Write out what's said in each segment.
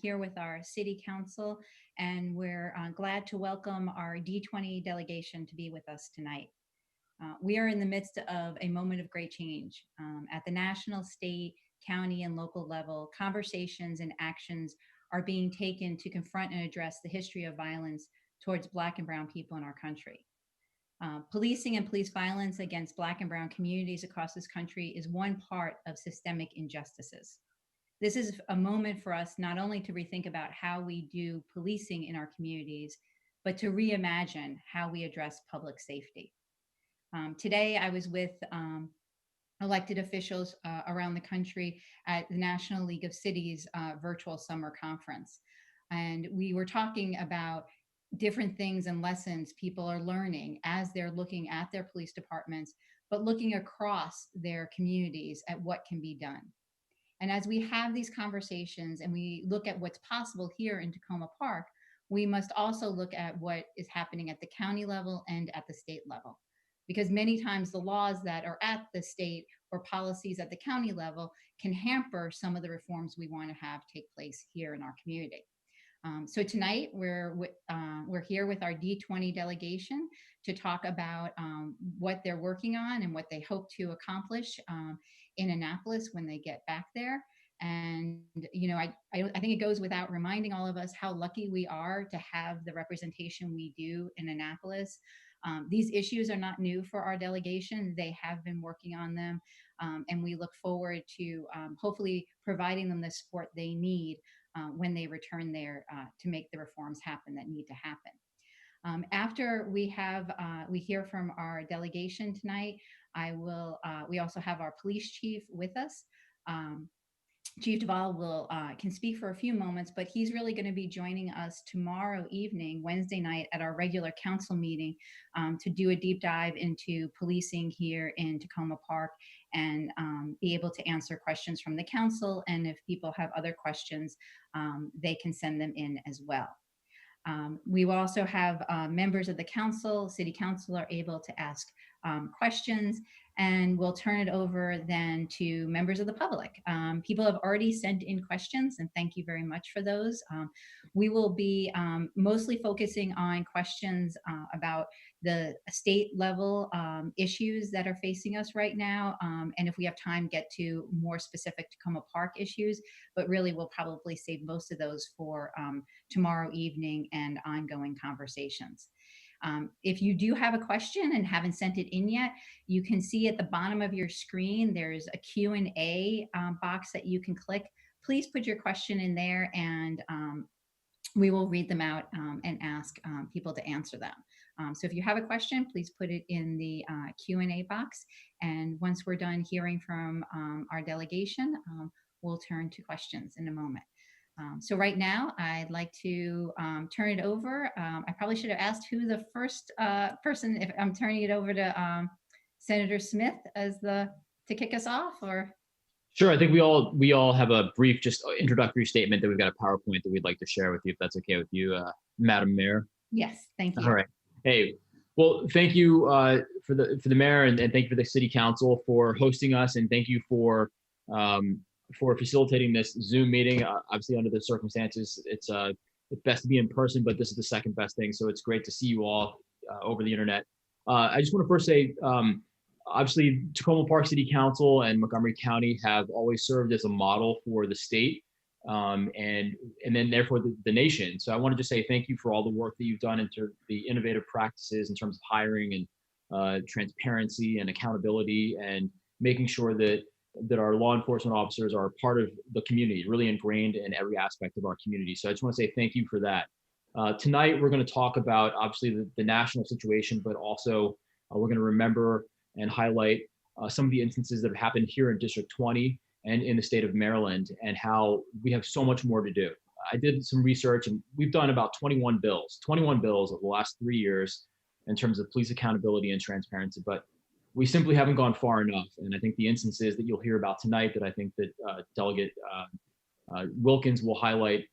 here with our city council, and we're glad to welcome our D20 delegation to be with us tonight. We are in the midst of a moment of great change. At the national, state, county, and local level, conversations and actions are being taken to confront and address the history of violence towards Black and Brown people in our country. Policing and police violence against Black and Brown communities across this country is one part of systemic injustices. This is a moment for us not only to rethink about how we do policing in our communities, but to reimagine how we address public safety. Today, I was with elected officials around the country at the National League of Cities virtual summer conference. And we were talking about different things and lessons people are learning as they're looking at their police departments, but looking across their communities at what can be done. And as we have these conversations and we look at what's possible here in Tacoma Park, we must also look at what is happening at the county level and at the state level. Because many times the laws that are at the state or policies at the county level can hamper some of the reforms we want to have take place here in our community. So tonight we're here with our D20 delegation to talk about what they're working on and what they hope to accomplish in Annapolis when they get back there. And I think it goes without reminding all of us how lucky we are to have the representation we do in Annapolis. These issues are not new for our delegation. They have been working on them, and we look forward to hopefully providing them the support they need when they return there to make the reforms happen that need to happen. After we hear from our delegation tonight, we also have our police chief with us. Chief Duvall can speak for a few moments, but he's really going to be joining us tomorrow evening, Wednesday night, at our regular council meeting to do a deep dive into policing here in Tacoma Park and be able to answer questions from the council. And if people have other questions, they can send them in as well. We will also have members of the council, city council, are able to ask questions, and we'll turn it over then to members of the public. People have already sent in questions, and thank you very much for those. We will be mostly focusing on questions about the state level issues that are facing us right now, and if we have time, get to more specific Tacoma Park issues, but really we'll probably save most of those for tomorrow evening and ongoing conversations. If you do have a question and haven't sent it in yet, you can see at the bottom of your screen, there's a Q&A box that you can click. Please put your question in there, and we will read them out and ask people to answer them. So if you have a question, please put it in the Q&A box. And once we're done hearing from our delegation, we'll turn to questions in a moment. So right now, I'd like to turn it over. I probably should have asked who the first person, if I'm turning it over to Senator Smith to kick us off, or? Sure. I think we all have a brief, just introductory statement that we've got a PowerPoint that we'd like to share with you, if that's okay with you, Madam Mayor. Yes, thank you. All right. Hey, well, thank you for the mayor, and thank you for the city council for hosting us, and thank you for facilitating this Zoom meeting. Obviously, under the circumstances, it's best to be in person, but this is the second best thing. So it's great to see you all over the internet. I just want to first say, obviously, Tacoma Park City Council and Montgomery County have always served as a model for the state, and then therefore the nation. So I want to just say thank you for all the work that you've done into the innovative practices in terms of hiring and transparency and accountability, and making sure that our law enforcement officers are part of the community, really ingrained in every aspect of our community. So I just want to say thank you for that. Tonight, we're going to talk about, obviously, the national situation, but also we're going to remember and highlight some of the instances that have happened here in District 20 and in the state of Maryland, and how we have so much more to do. I did some research, and we've done about 21 bills over the last 3 years in terms of police accountability and transparency, but we simply haven't gone far enough. And I think the instances that you'll hear about tonight, that I think that Delegate Wilkins will highlight,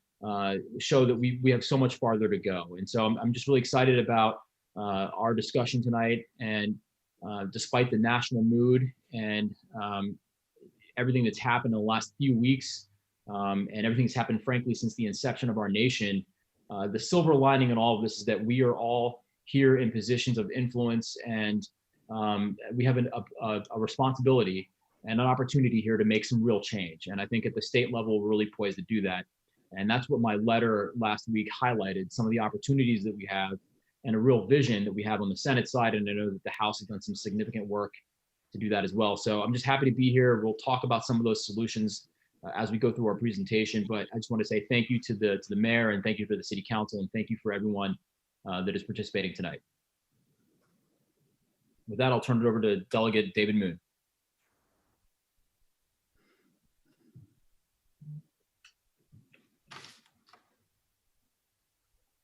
show that we have so much farther to go. And so I'm just really excited about our discussion tonight. And despite the national mood and everything that's happened in the last few weeks, and everything's happened, frankly, since the inception of our nation. The silver lining in all of this is that we are all here in positions of influence, and we have a responsibility and an opportunity here to make some real change. And I think at the state level, we're really poised to do that. And that's what my letter last week highlighted, some of the opportunities that we have and a real vision that we have on the Senate side. And I know that the House has done some significant work to do that as well. So I'm just happy to be here. We'll talk about some of those solutions as we go through our presentation. But I just want to say thank you to the mayor, and thank you for the city council, and thank you for everyone that is participating tonight. With that, I'll turn it over to Delegate David Moon.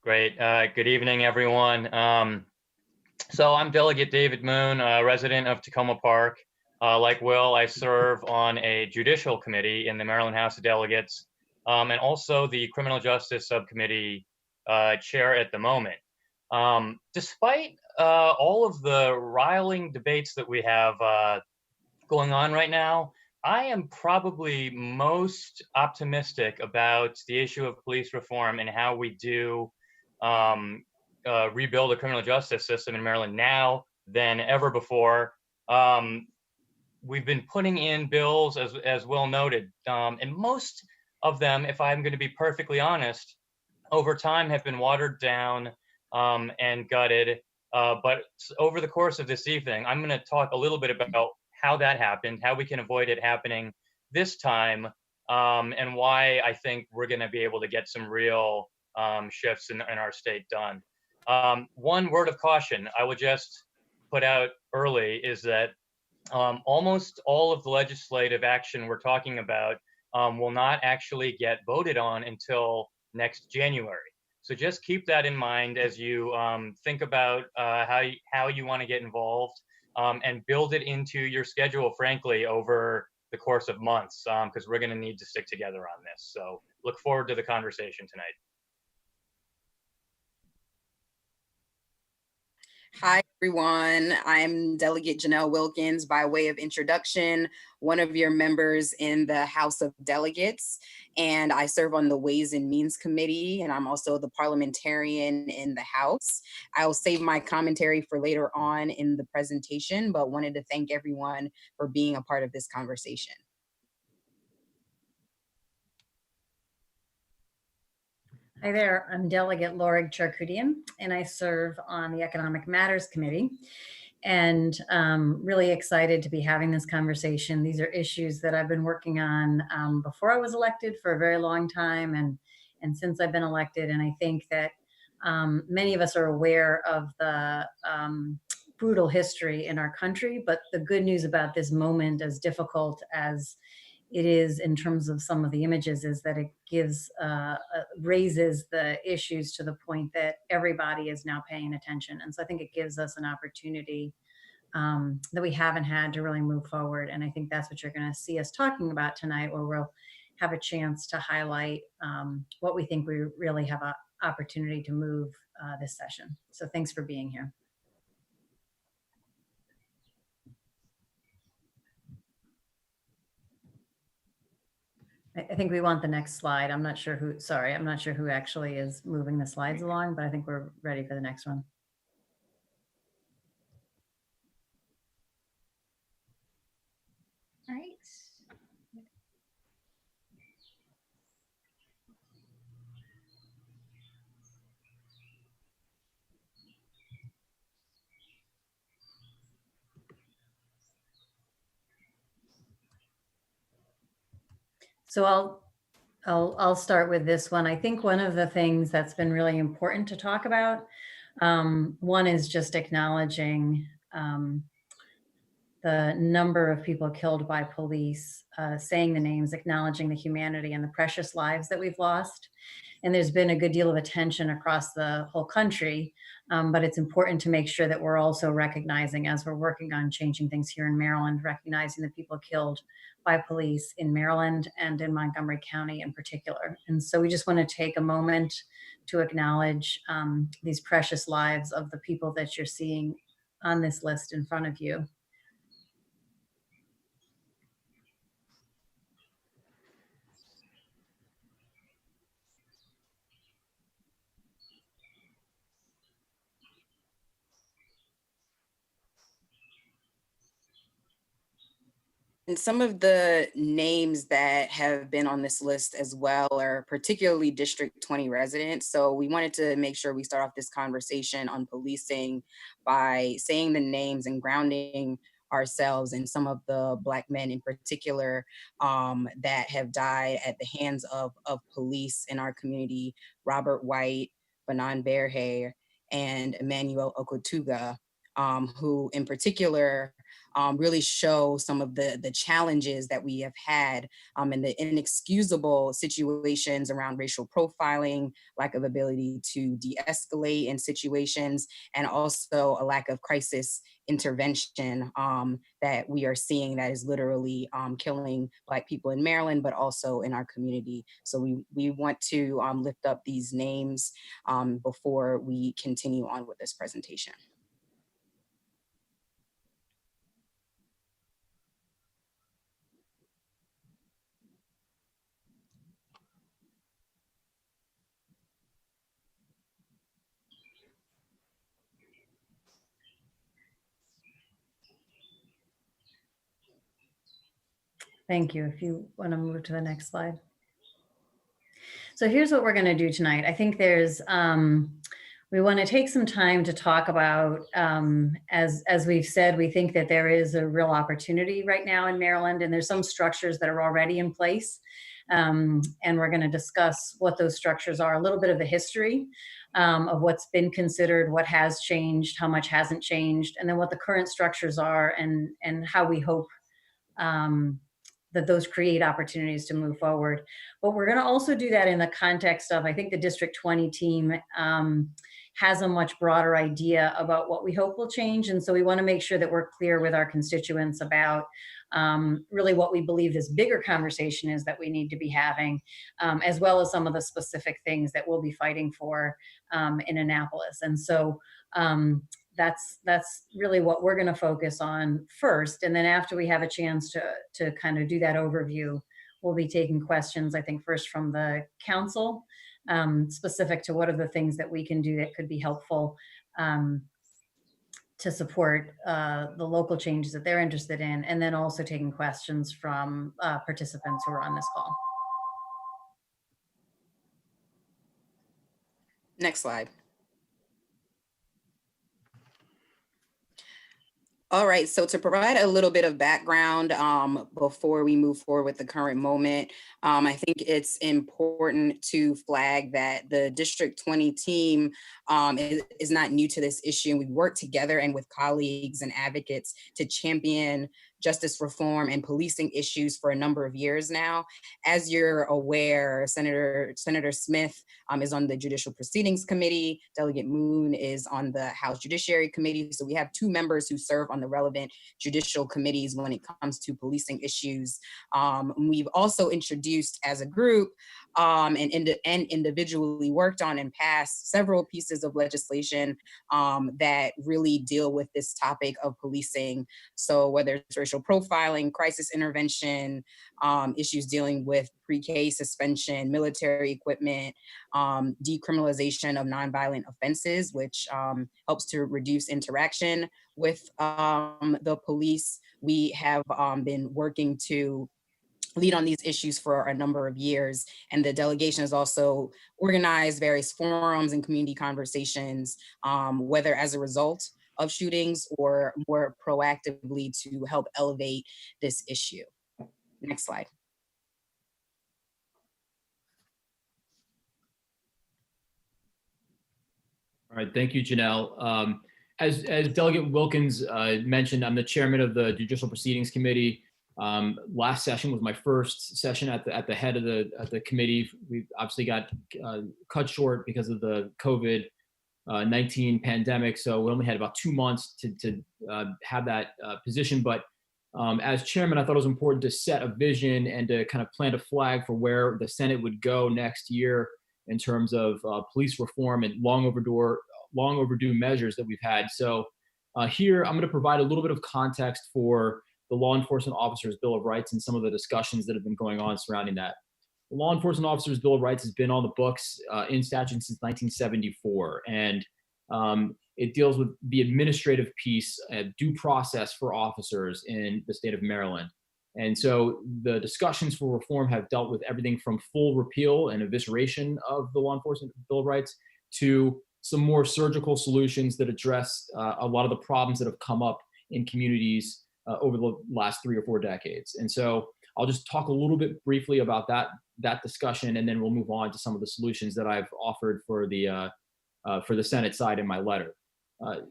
Great. Good evening, everyone. So I'm Delegate David Moon, resident of Tacoma Park. Like Will, I serve on a judicial committee in the Maryland House of Delegates, and also the Criminal Justice Subcommittee chair at the moment. Despite all of the riling debates that we have going on right now, I am probably most optimistic about the issue of police reform and how we do rebuild a criminal justice system in Maryland now than ever before. We've been putting in bills, as Will noted, and most of them, if I'm going to be perfectly honest, over time have been watered down and gutted. But over the course of this evening, I'm going to talk a little bit about how that happened, how we can avoid it happening this time, and why I think we're going to be able to get some real shifts in our state done. One word of caution I will just put out early is that almost all of the legislative action we're talking about will not actually get voted on until next January. So just keep that in mind as you think about how you want to get involved, and build it into your schedule, frankly, over the course of months, because we're going to need to stick together on this. So look forward to the conversation tonight. Hi, everyone. I'm Delegate Janelle Wilkins, by way of introduction, one of your members in the House of Delegates, and I serve on the Ways and Means Committee, and I'm also the parliamentarian in the House. I'll save my commentary for later on in the presentation, but wanted to thank everyone for being a part of this conversation. Hi there, I'm Delegate Laurig Charcudian, and I serve on the Economic Matters Committee, and really excited to be having this conversation. These are issues that I've been working on before I was elected for a very long time, and since I've been elected, and I think that many of us are aware of the brutal history in our country, but the good news about this moment, as difficult as it is in terms of some of the images, is that it gives raises the issues to the point that everybody is now paying attention. And so I think it gives us an opportunity that we haven't had to really move forward. And I think that's what you're going to see us talking about tonight, where we'll have a chance to highlight what we think we really have an opportunity to move this session. So thanks for being here. I think we want the next slide. I'm not sure who, sorry, I'm not sure who actually is moving the slides along, but I think we're ready for the next one. All right. So I'll start with this one. I think one of the things that's been really important to talk about, one is just acknowledging the number of people killed by police, saying the names, acknowledging the humanity and the precious lives that we've lost. And there's been a good deal of attention across the whole country, but it's important to make sure that we're also recognizing, as we're working on changing things here in Maryland, recognizing the people killed by police in Maryland and in Montgomery County in particular. And so we just want to take a moment to acknowledge these precious lives of the people that you're seeing on this list in front of you. And some of the names that have been on this list as well are particularly District 20 residents. So we wanted to make sure we start off this conversation on policing by saying the names and grounding ourselves in some of the Black men in particular that have died at the hands of police in our community: Robert White, Banan Berhe, and Emmanuel Okotuga, who in particular really show some of the challenges that we have had and the inexcusable situations around racial profiling, lack of ability to de-escalate in situations, and also a lack of crisis intervention that we are seeing that is literally killing Black people in Maryland, but also in our community. So we want to lift up these names before we continue on with this presentation. Thank you. If you want to move to the next slide. So here's what we're going to do tonight. I think we want to take some time to talk about, as we've said, we think that there is a real opportunity right now in Maryland, and there's some structures that are already in place. And we're going to discuss what those structures are, a little bit of the history of what's been considered, what has changed, how much hasn't changed, and then what the current structures are and how we hope that those create opportunities to move forward. But we're going to also do that in the context of, I think the District 20 team has a much broader idea about what we hope will change. And so we want to make sure that we're clear with our constituents about really what we believe this bigger conversation is that we need to be having, as well as some of the specific things that we'll be fighting for in Annapolis. And so that's really what we're going to focus on first. And then after we have a chance to kind of do that overview, we'll be taking questions, I think, first from the council, specific to what are the things that we can do that could be helpful to support the local changes that they're interested in, and then also taking questions from participants who are on this call. Next slide. All right, so to provide a little bit of background before we move forward with the current moment, I think it's important to flag that the District 20 team is not new to this issue. And we've worked together and with colleagues and advocates to champion justice reform and policing issues for a number of years now. As you're aware, Senator Smith is on the Judicial Proceedings Committee. Delegate Moon is on the House Judiciary Committee. So we have two members who serve on the relevant judicial committees when it comes to policing issues. We've also introduced as a group and individually worked on and passed several pieces of legislation that really deal with this topic of policing. So whether it's racial profiling, crisis intervention, issues dealing with pre-K suspension, military equipment, decriminalization of nonviolent offenses, which helps to reduce interaction with the police. We have been working to lead on these issues for a number of years. And the delegation has also organized various forums and community conversations, whether as a result of shootings or more proactively to help elevate this issue. Next slide. All right, thank you, Janelle. As Delegate Wilkins mentioned, I'm the chairman of the Judicial Proceedings Committee. Last session was my first session at the head of the committee. We obviously got cut short because of the COVID-19 pandemic, so we only had about 2 months to have that position. But as chairman, I thought it was important to set a vision and to kind of plant a flag for where the Senate would go next year in terms of police reform and long overdue measures that we've had. So here, I'm going to provide a little bit of context for the Law Enforcement Officers Bill of Rights and some of the discussions that have been going on surrounding that. The Law Enforcement Officers Bill of Rights has been on the books in statute since 1974, and it deals with the administrative piece, due process for officers in the state of Maryland. And so the discussions for reform have dealt with everything from full repeal and evisceration of the Law Enforcement Bill of Rights to some more surgical solutions that address a lot of the problems that have come up in communities over the last 3 or 4 decades. And so I'll just talk a little bit briefly about that discussion, and then we'll move on to some of the solutions that I've offered for the Senate side in my letter.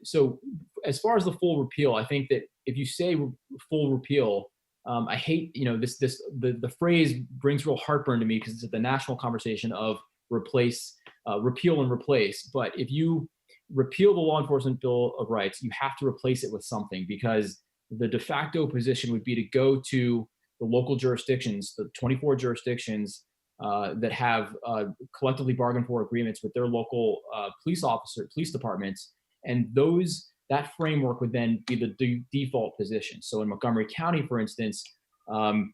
So as far as the full repeal, I think that if you say full repeal, I hate, the phrase brings real heartburn to me because it's the national conversation of repeal and replace. But if you repeal the Law Enforcement Bill of Rights, you have to replace it with something, because the de facto position would be to go to the local jurisdictions, the 24 jurisdictions that have collectively bargained for agreements with their local police departments, and that framework would then be the default position. So in Montgomery County, for instance, one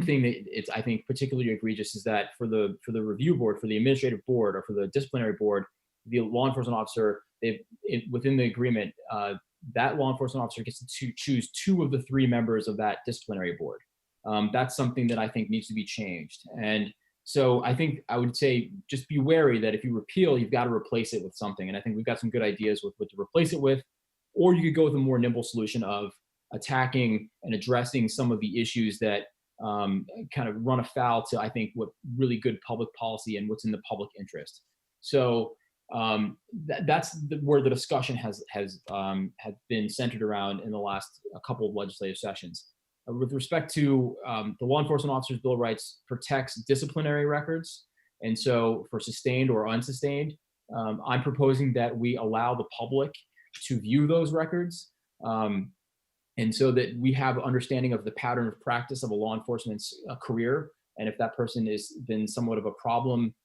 thing that it's, I think, particularly egregious is that for the review board, for the administrative board, or for the disciplinary board, the law enforcement officer, within the agreement, that law enforcement officer gets to choose 2 of the 3 members of that disciplinary board. That's something that I think needs to be changed. And so I think I would say just be wary that if you repeal, you've got to replace it with something. And I think we've got some good ideas with what to replace it with. Or you could go with a more nimble solution of attacking and addressing some of the issues that kind of run afoul to, I think, what really good public policy and what's in the public interest. So that's where the discussion has been centered around in the last couple of legislative sessions. With respect to the Law Enforcement Officers Bill of Rights protects disciplinary records. And so for sustained or unsustained, I'm proposing that we allow the public to view those records. And so that we have understanding of the pattern of practice of a law enforcement's career. And if that person has been somewhat of a problem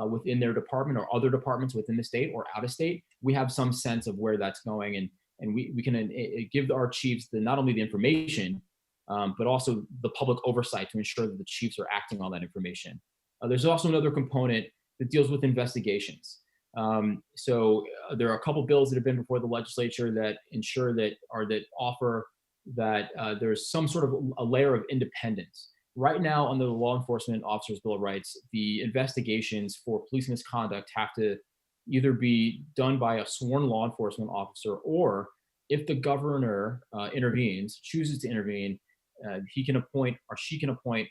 within their department or other departments within the state or out of state, we have some sense of where that's going. And we can give our chiefs not only the information, but also the public oversight to ensure that the chiefs are acting on that information. There's also another component that deals with investigations. So there are a couple bills that have been before the legislature that ensure that offer that there's some sort of a layer of independence. Right now, under the Law Enforcement Officers Bill of Rights, the investigations for police misconduct have to either be done by a sworn law enforcement officer, or if the governor chooses to intervene, he can appoint or she can appoint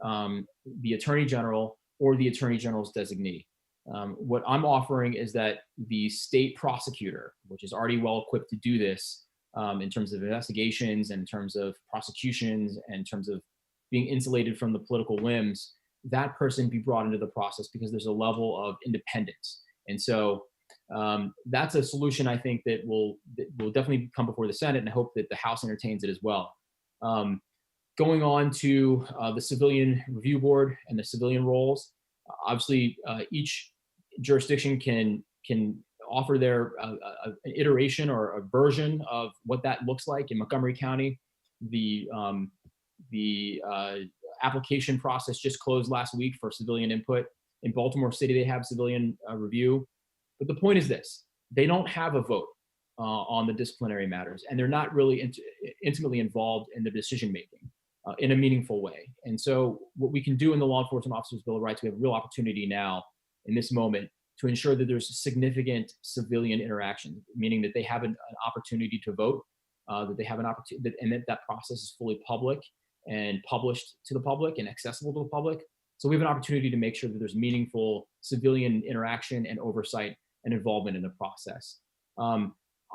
the attorney general or the attorney general's designee. What I'm offering is that the state prosecutor, which is already well equipped to do this in terms of investigations and in terms of prosecutions and in terms of being insulated from the political limbs, that person be brought into the process because there's a level of independence. And so that's a solution I think that will definitely come before the Senate, and I hope that the House entertains it as well. Going on to the Civilian Review Board and the civilian roles, obviously each jurisdiction can offer their an iteration or a version of what that looks like. In Montgomery County, the application process just closed last week for civilian input. In Baltimore City, they have civilian review. But the point is this: they don't have a vote on the disciplinary matters, and they're not really intimately involved in the decision making in a meaningful way. And so what we can do in the Law Enforcement Officers Bill of Rights, we have a real opportunity now in this moment to ensure that there's significant civilian interaction, meaning that they have an opportunity to vote, that they have an opportunity, and that process is fully public and published to the public and accessible to the public. So we have an opportunity to make sure that there's meaningful civilian interaction and oversight and involvement in the process.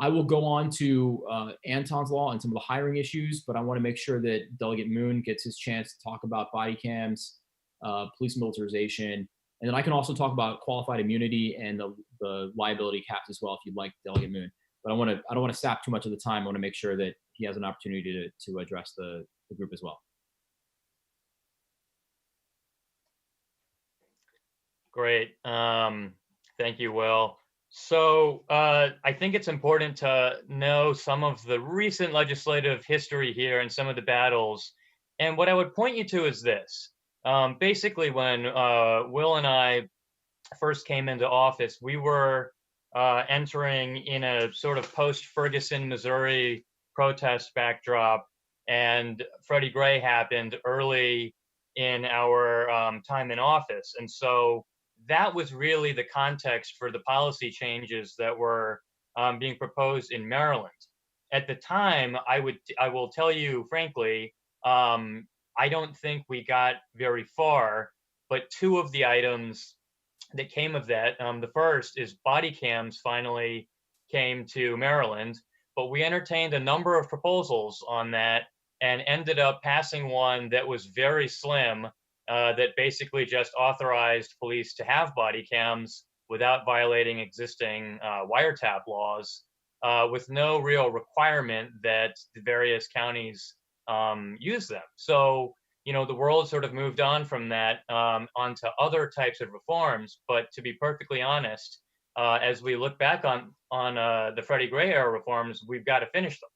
I will go on to Anton's law and some of the hiring issues, but I want to make sure that Delegate Moon gets his chance to talk about body cams, police militarization, and then I can also talk about qualified immunity and the liability caps as well, if you'd like, Delegate Moon. But I don't want to sap too much of the time. I want to make sure that he has an opportunity to address the group as well. Great. Thank you, Will. So I think it's important to know some of the recent legislative history here and some of the battles. And what I would point you to is this. Basically, when Will and I first came into office, we were entering in a sort of post-Ferguson, Missouri protest backdrop and Freddie Gray happened early in our time in office. And so that was really the context for the policy changes that were being proposed in Maryland. At the time, I will tell you frankly, I don't think we got very far, but two of the items that came of that, the first is body cams finally came to Maryland, but we entertained a number of proposals on that and ended up passing one that was very slim, that basically just authorized police to have body cams without violating existing wiretap laws, with no real requirement that the various counties use them. So, you know, the world sort of moved on from that onto other types of reforms. But to be perfectly honest, as we look back on the Freddie Gray era reforms, we've got to finish them.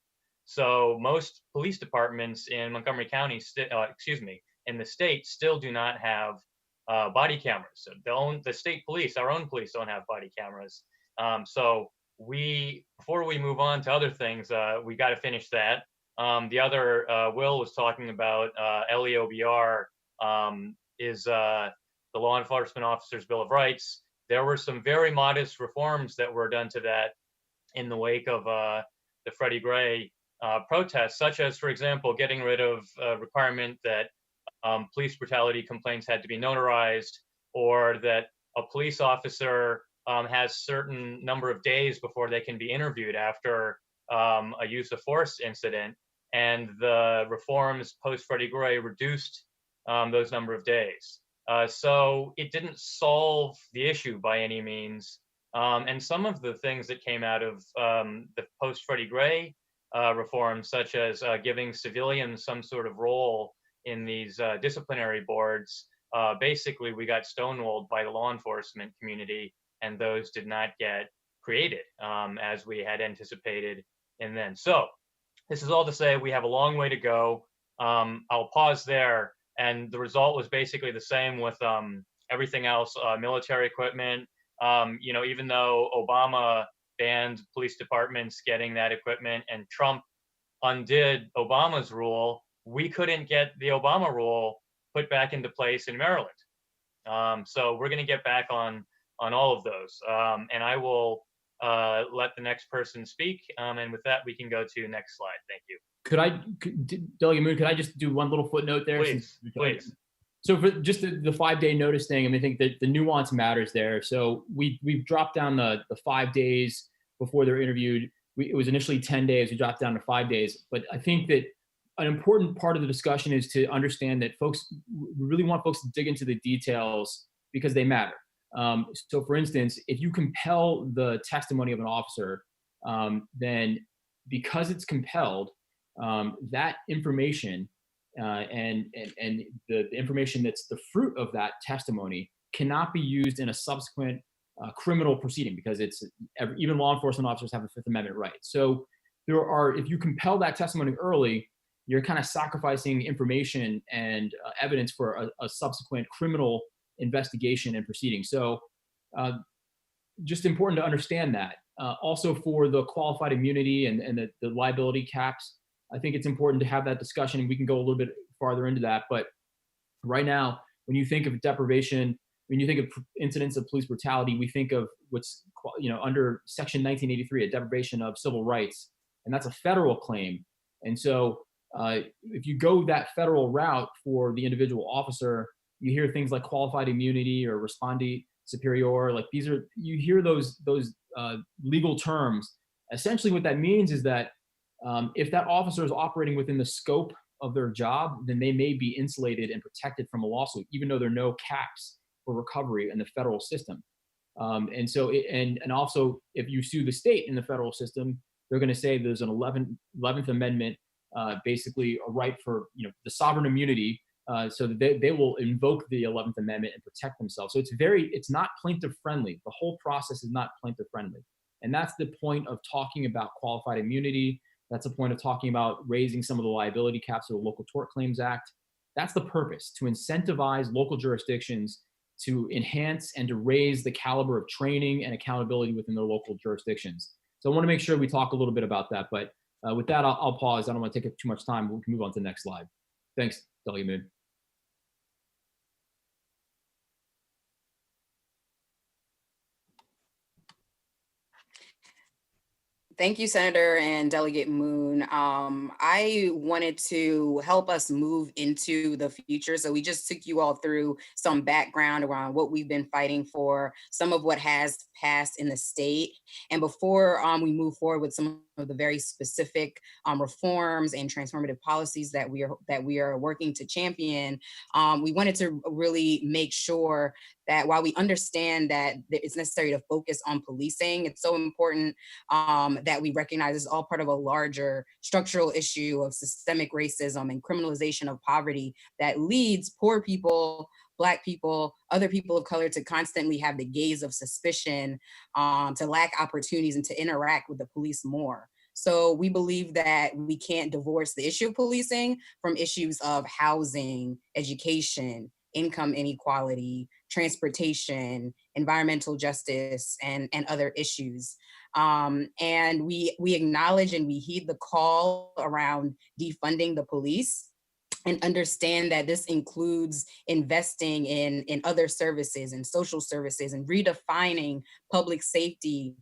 So most police departments in Montgomery County, in the state, still do not have body cameras. So the state police, our own police, don't have body cameras. So before we move on to other things, we got to finish that. The other Will was talking about LEOBR is the Law Enforcement Officers Bill of Rights. There were some very modest reforms that were done to that in the wake of the Freddie Gray protests, such as, for example, getting rid of a requirement that police brutality complaints had to be notarized, or that a police officer has certain number of days before they can be interviewed after a use of force incident. And the reforms post Freddie Gray reduced those number of days. So it didn't solve the issue by any means. And some of the things that came out of the post Freddie Gray reforms, such as giving civilians some sort of role in these disciplinary boards, basically we got stonewalled by the law enforcement community, and those did not get created as we had anticipated in then. So this is all to say we have a long way to go. I'll pause there. And the result was basically the same with everything else, military equipment. You know, even though Obama banned police departments getting that equipment and Trump undid Obama's rule, we couldn't get the Obama rule put back into place in Maryland. So we're going to get back on all of those. And I will let the next person speak. And with that, we can go to next slide. Thank you. Delegate Moon, could I just do one little footnote there? Please. So for just the 5-day notice thing, I mean, I think that the nuance matters there. So we've dropped down the 5 days before they're interviewed. It was initially 10 days. We dropped down to 5 days. But I think that an important part of the discussion is to understand that we really want folks to dig into the details because they matter. So for instance, if you compel the testimony of an officer, then because it's compelled, that information and the information that's the fruit of that testimony cannot be used in a subsequent criminal proceeding, because even law enforcement officers have a Fifth Amendment right. So if you compel that testimony early, you're kind of sacrificing information and evidence for a subsequent criminal investigation and proceeding. So just important to understand that. Also for the qualified immunity and the liability caps, I think it's important to have that discussion, and we can go a little bit farther into that. But right now, when you think of deprivation, when you think of incidents of police brutality, we think of what's, under Section 1983, a deprivation of civil rights, and that's a federal claim. And so if you go that federal route for the individual officer, you hear things like qualified immunity or respondeat superior, like you hear those legal terms. Essentially what that means is that if that officer is operating within the scope of their job, then they may be insulated and protected from a lawsuit, even though there are no caps for recovery in the federal system. And so, and also, if you sue the state in the federal system, they're going to say there's an 11th Amendment, basically a right for the sovereign immunity, so that they will invoke the 11th Amendment and protect themselves. So it's not plaintiff friendly. The whole process is not plaintiff friendly, and that's the point of talking about qualified immunity. That's the point of talking about raising some of the liability caps of the Local Tort Claims Act. That's the purpose, to incentivize local jurisdictions to enhance and to raise the caliber of training and accountability within their local jurisdictions. So I want to make sure we talk a little bit about that. But With that, I'll pause. I don't want to take up too much time. We can move on to the next slide. Thanks, Delegate Moon. Thank you, Senator and Delegate Moon. I wanted to help us move into the future. So we just took you all through some background around what we've been fighting for, some of what has passed in the state. And before we move forward with some of the very specific reforms and transformative policies that we are working to champion, we wanted to really make sure that while we understand that it's necessary to focus on policing, it's so important that we recognize is all part of a larger structural issue of systemic racism and criminalization of poverty that leads poor people, Black people, other people of color to constantly have the gaze of suspicion, to lack opportunities and to interact with the police more. So we believe that we can't divorce the issue of policing from issues of housing, education, income inequality, transportation, environmental justice, and other issues. And we acknowledge and we heed the call around defunding the police and understand that this includes investing in other services and social services and redefining public safety.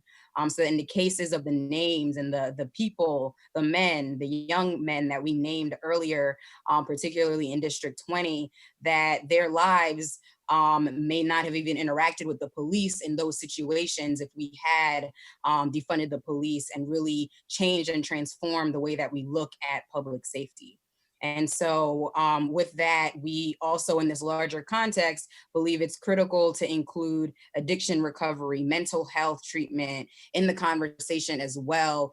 So in the cases of the names and the people, the men, the young men that we named earlier, particularly in District 20, that their lives may not have even interacted with the police in those situations if we had defunded the police and really changed and transformed the way that we look at public safety. And so with that, we also in this larger context, believe it's critical to include addiction recovery, mental health treatment in the conversation as well,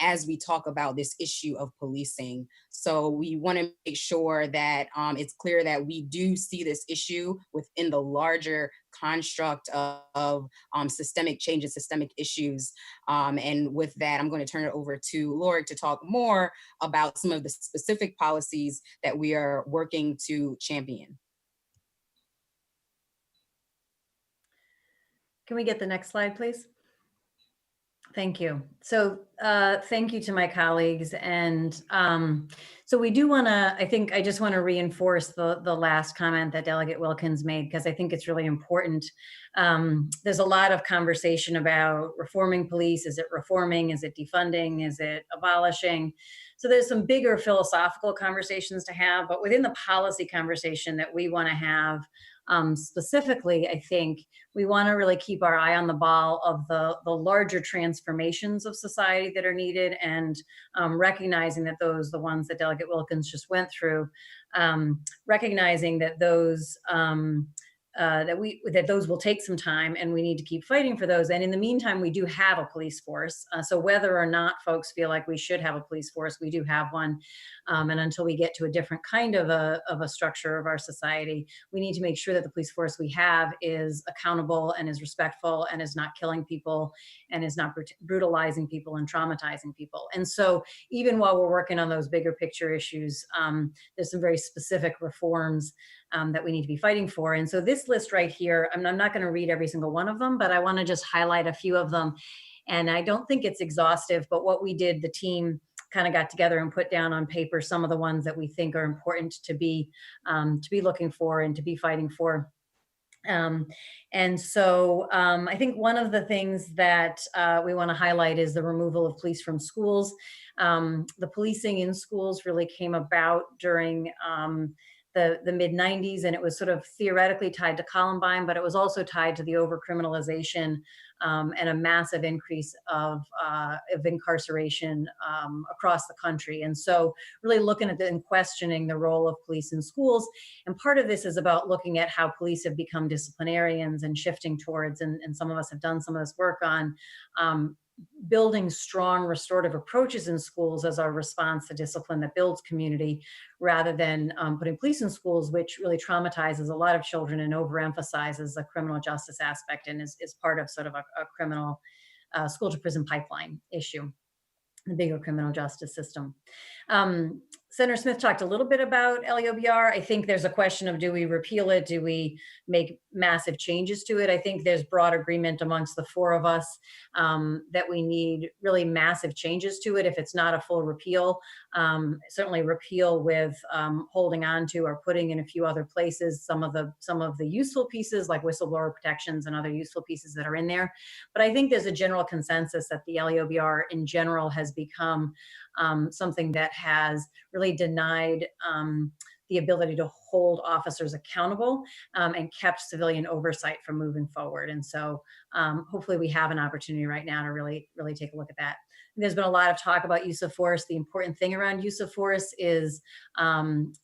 as we talk about this issue of policing. So we want to make sure that it's clear that we do see this issue within the larger construct of systemic changes, systemic issues. And with that, I'm going to turn it over to Lorik to talk more about some of the specific policies that we are working to champion. Can we get the next slide, please? Thank you. So thank you to my colleagues. And so we do want to, I just want to reinforce the last comment that Delegate Wilkins made, because I think it's really important. There's a lot of conversation about reforming police. Is it reforming? Is it defunding? Is it abolishing? So there's some bigger philosophical conversations to have, but within the policy conversation that we want to have, specifically, I think we want to really keep our eye on the ball of the larger transformations of society that are needed, and recognizing that those, the ones that Delegate Wilkins just went through, recognizing that those that those will take some time, and we need to keep fighting for those. And in the meantime, we do have a police force. So whether or not folks feel like we should have a police force, we do have one. And until we get to a different kind of a structure of our society, we need to make sure that the police force we have is accountable and is respectful and is not killing people and is not brutalizing people and traumatizing people. And so even while we're working on those bigger picture issues, there's some very specific reforms that we need to be fighting for. And so this list right here, I'm not going to read every single one of them, but I want to just highlight a few of them. And I don't think it's exhaustive, but what we did, the team kind of got together and put down on paper some of the ones that we think are important to be looking for and to be fighting for. And so I think one of the things that we want to highlight is the removal of police from schools. The policing in schools really came about during the mid-90s, and it was sort of theoretically tied to Columbine, but it was also tied to the overcriminalization and a massive increase of incarceration across the country. And so really looking at and questioning the role of police in schools. And part of this is about looking at how police have become disciplinarians and shifting towards, and some of us have done some of this work on, building strong restorative approaches in schools as our response to discipline that builds community, rather than putting police in schools, which really traumatizes a lot of children and overemphasizes the criminal justice aspect and is part of sort of a criminal school to prison pipeline issue, the bigger criminal justice system. Senator Smith talked a little bit about LEOBR. I think there's a question of, do we repeal it? Do we make massive changes to it? I think there's broad agreement amongst the four of us that we need really massive changes to it if it's not a full repeal. Certainly repeal with holding on to or putting in a few other places some of the useful pieces like whistleblower protections and other useful pieces that are in there. But I think there's a general consensus that the LEOBR in general has become something that has really denied the ability to hold officers accountable and kept civilian oversight from moving forward. And so hopefully we have an opportunity right now to really take a look at that. There's been a lot of talk about use of force. The important thing around use of force is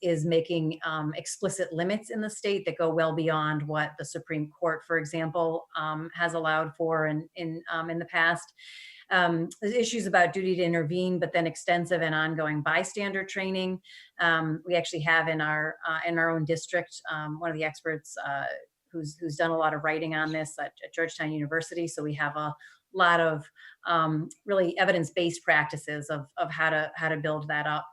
making explicit limits in the state that go well beyond what the Supreme Court, for example, has allowed for in the past. There's issues about duty to intervene, but then extensive and ongoing bystander training. We actually have in our own district one of the experts who's done a lot of writing on this at Georgetown University. So we have a lot of really evidence-based practices of how to build that up.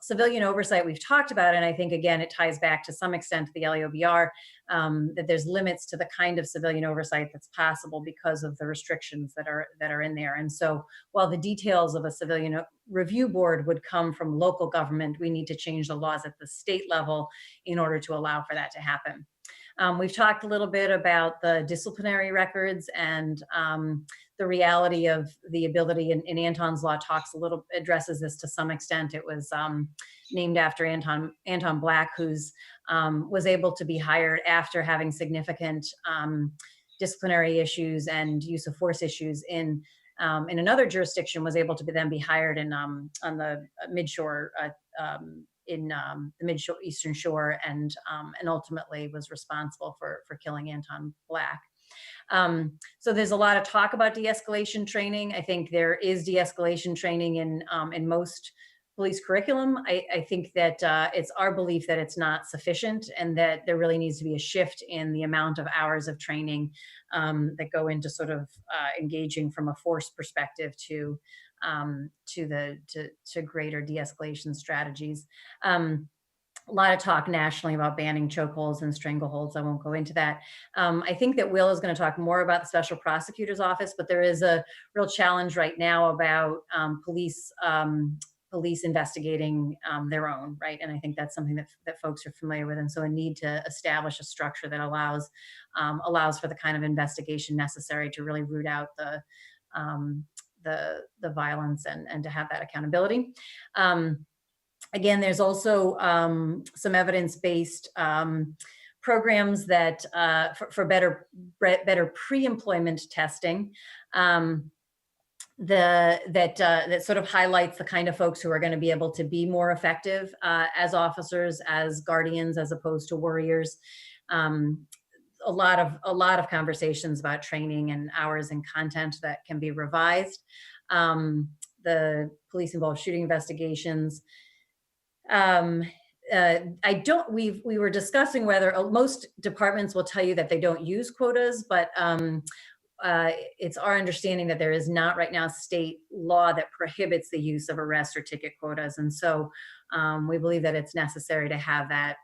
Civilian oversight we've talked about, and I think again it ties back to some extent to the LEOBR, that there's limits to the kind of civilian oversight that's possible because of the restrictions that are in there. And so while the details of a civilian review board would come from local government, we need to change the laws at the state level in order to allow for that to happen. We've talked a little bit about the disciplinary records and the reality of the ability, and Anton's law addresses this to some extent. It was named after Anton Black, who's was able to be hired after having significant disciplinary issues and use of force issues in another jurisdiction, was able to then be hired in on the midshore in the Eastern Shore, and ultimately was responsible for killing Anton Black. So there's a lot of talk about de-escalation training. I think there is de-escalation training in most police curriculum. I think that it's our belief that it's not sufficient, and that there really needs to be a shift in the amount of hours of training that go into sort of engaging from a force perspective to greater de-escalation strategies. A lot of talk nationally about banning chokeholds and strangleholds. I won't go into that. I think that Will is going to talk more about the Special Prosecutor's Office, but there is a real challenge right now about police investigating their own, right? And I think that's something that folks are familiar with. And so a need to establish a structure that allows for the kind of investigation necessary to really root out the violence and to have that accountability. Again, there's also some evidence-based programs that for better pre-employment testing that sort of highlights the kind of folks who are going to be able to be more effective as officers, as guardians, as opposed to warriors. A lot of conversations about training and hours and content that can be revised. The police-involved shooting investigations. We were discussing whether most departments will tell you that they don't use quotas, but it's our understanding that there is not right now state law that prohibits the use of arrest or ticket quotas. And so we believe that it's necessary to have that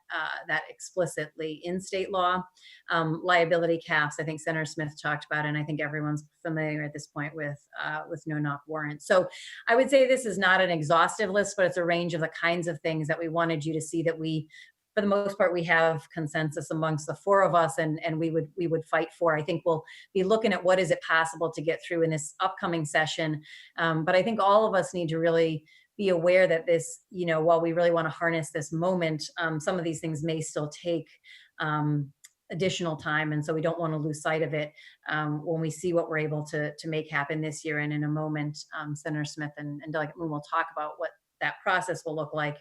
explicitly in state law. Liability caps, I think Senator Smith talked about, and I think everyone's familiar at this point with no-knock warrants. So I would say this is not an exhaustive list, but it's a range of the kinds of things that we wanted you to see that we, for the most part, we have consensus amongst the four of us, and we would fight for. I think we'll be looking at what is it possible to get through in this upcoming session. But I think all of us need to really be aware that this, while we really want to harness this moment, some of these things may still take additional time. And so we don't want to lose sight of it when we see what we're able to make happen this year. And in a moment, Senator Smith and Delegate Moon will talk about what that process will look like.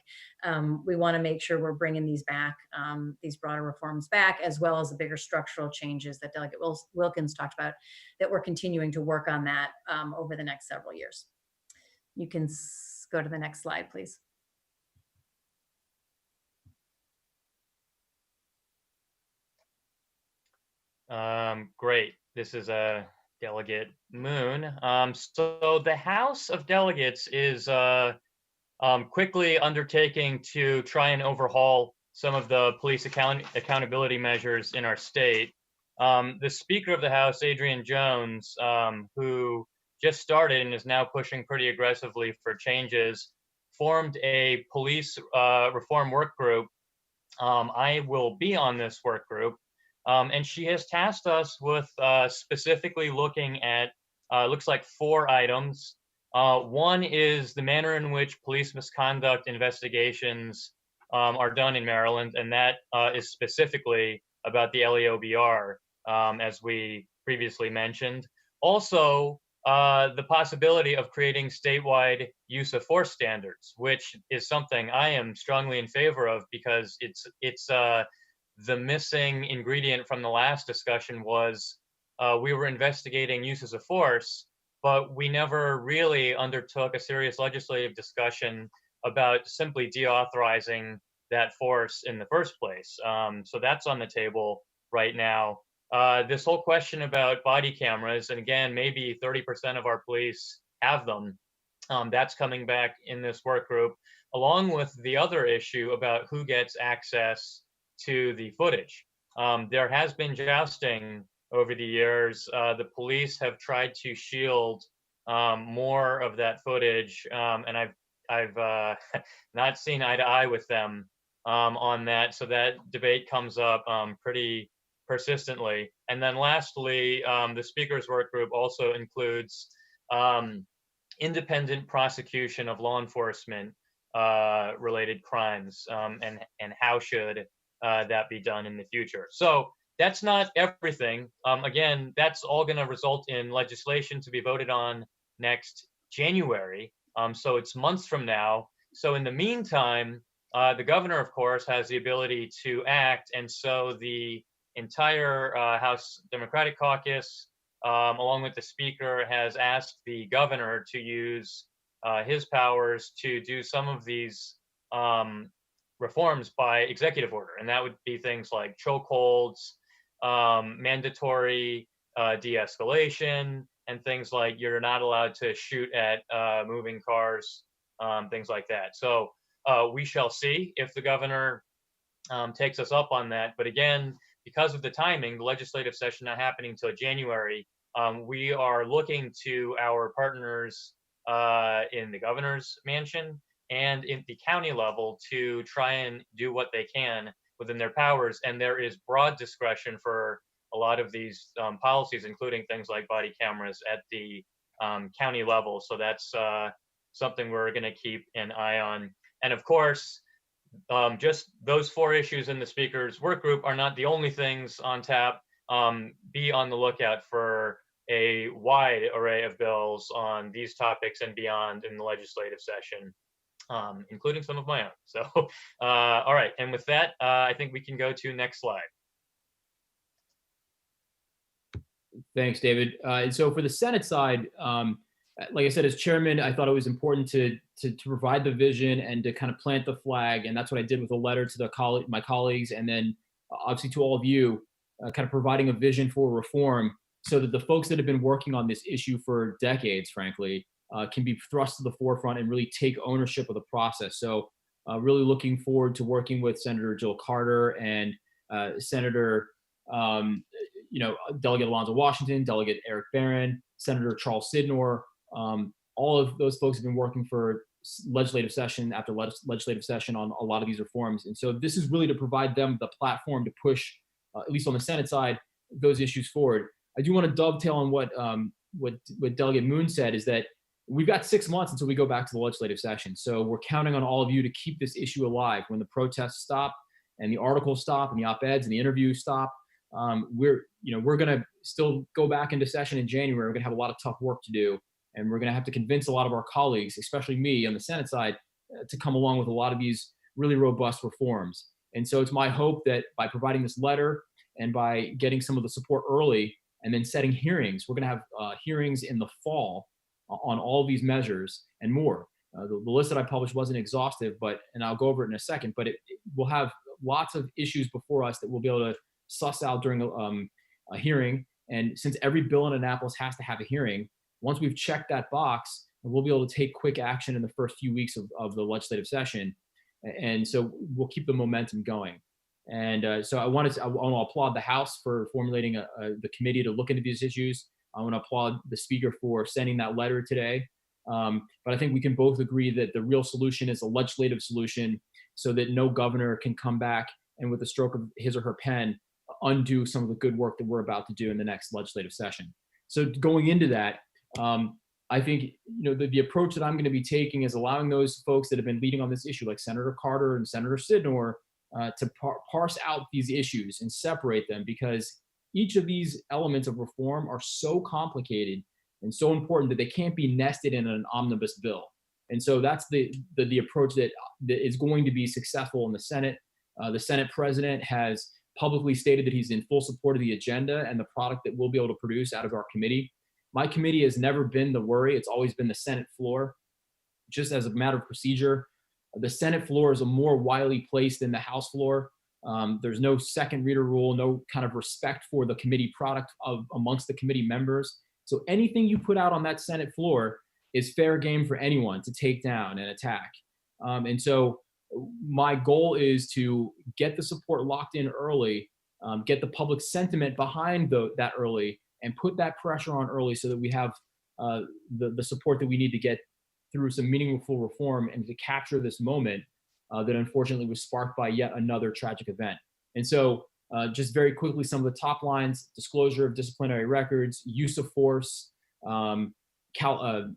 We want to make sure we're bringing these back, these broader reforms back, as well as the bigger structural changes that Delegate Wilkins talked about, that we're continuing to work on that over the next several years. You can go to the next slide, please. Great. This is Delegate Moon. So the House of Delegates is quickly undertaking to try and overhaul some of the police accountability measures in our state. The Speaker of the House, Adrian Jones, who just started and is now pushing pretty aggressively for changes, formed a police reform work group. I will be on this work group, and she has tasked us with specifically looking at, looks like 4 items. One is the manner in which police misconduct investigations are done in Maryland, and that is specifically about the LEOBR, as we previously mentioned. Also, the possibility of creating statewide use of force standards, which is something I am strongly in favor of, because it's the missing ingredient from the last discussion was we were investigating uses of force, but we never really undertook a serious legislative discussion about simply deauthorizing that force in the first place. So that's on the table right now. This whole question about body cameras, and again, maybe 30% of our police have them. That's coming back in this work group, along with the other issue about who gets access to the footage. There has been jousting over the years. The police have tried to shield more of that footage, and I've not seen eye to eye with them on that. So that debate comes up pretty persistently. And then lastly, the speaker's work group also includes independent prosecution of law enforcement related crimes, and how should that be done in the future. So that's not everything. Again, that's all going to result in legislation to be voted on next January. So it's months from now. So in the meantime, the governor, of course, has the ability to act. And so the entire House Democratic Caucus, along with the speaker, has asked the governor to use his powers to do some of these reforms by executive order. And that would be things like chokeholds, mandatory de-escalation, and things like you're not allowed to shoot at moving cars, things like that. So we shall see if the governor takes us up on that. But again, because of the timing, the legislative session not happening until January, we are looking to our partners in the governor's mansion and in the county level to try and do what they can within their powers. And there is broad discretion for a lot of these policies, including things like body cameras at the county level. So that's something we're going to keep an eye on. And of course, just those 4 issues in the speaker's work group are not the only things on tap. Be on the lookout for a wide array of bills on these topics and beyond in the legislative session, including some of my own. So, all right. And with that, I think we can go to next slide. Thanks, David. And so for the Senate side, like I said, as chairman, I thought it was important to provide the vision and to kind of plant the flag. And that's what I did with a letter to my colleagues, and then obviously to all of you, kind of providing a vision for reform so that the folks that have been working on this issue for decades, frankly, can be thrust to the forefront and really take ownership of the process. So really looking forward to working with Senator Jill Carter and Senator, Delegate Alonzo Washington, Delegate Eric Barron, Senator Charles Sidnor. All of those folks have been working for legislative session after legislative session on a lot of these reforms. And so this is really to provide them the platform to push, at least on the Senate side, those issues forward. I do want to dovetail on what Delegate Moon said, is that we've got 6 months until we go back to the legislative session. So we're counting on all of you to keep this issue alive. When the protests stop and the articles stop and the op-eds and the interviews stop, we're going to still go back into session in January. We're going to have a lot of tough work to do. And we're going to have to convince a lot of our colleagues, especially me on the Senate side, to come along with a lot of these really robust reforms. And so it's my hope that by providing this letter and by getting some of the support early and then setting hearings, we're going to have hearings in the fall on all of these measures and more. The list that I published wasn't exhaustive, and I'll go over it in a second, but we'll have lots of issues before us that we'll be able to suss out during a hearing. And since every bill in Annapolis has to have a hearing, once we've checked that box, we'll be able to take quick action in the first few weeks of the legislative session. And so we'll keep the momentum going. And so I want to applaud the House for formulating the committee to look into these issues. I want to applaud the Speaker for sending that letter today. But I think we can both agree that the real solution is a legislative solution, so that no governor can come back and with a stroke of his or her pen undo some of the good work that we're about to do in the next legislative session. So going into that, I think the approach that I'm going to be taking is allowing those folks that have been leading on this issue, like Senator Carter and Senator Sidnor, to parse out these issues and separate them, because each of these elements of reform are so complicated and so important that they can't be nested in an omnibus bill. And so that's the approach that is going to be successful in the Senate. The Senate president has publicly stated that he's in full support of the agenda and the product that we'll be able to produce out of our committee. My committee has never been the worry. It's always been the Senate floor. Just as a matter of procedure, the Senate floor is a more widely placed than the House floor. There's no second reader rule, no kind of respect for the committee product amongst the committee members. So anything you put out on that Senate floor is fair game for anyone to take down and attack. And so my goal is to get the support locked in early, get the public sentiment behind that early, and put that pressure on early so that we have the support that we need to get through some meaningful reform and to capture this moment that unfortunately was sparked by yet another tragic event. And so just very quickly, some of the top lines: disclosure of disciplinary records, use of force, some of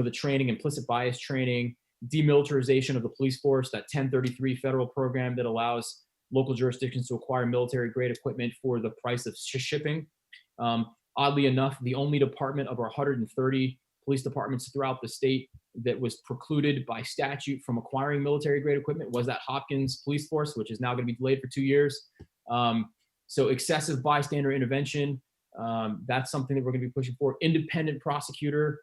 the training, implicit bias training, demilitarization of the police force, that 1033 federal program that allows local jurisdictions to acquire military grade equipment for the price of shipping. Oddly enough, the only department of our 130 police departments throughout the state that was precluded by statute from acquiring military grade equipment was that Hopkins police force, which is now going to be delayed for 2 years. So excessive bystander intervention, that's something that we're going to be pushing for. Independent prosecutor,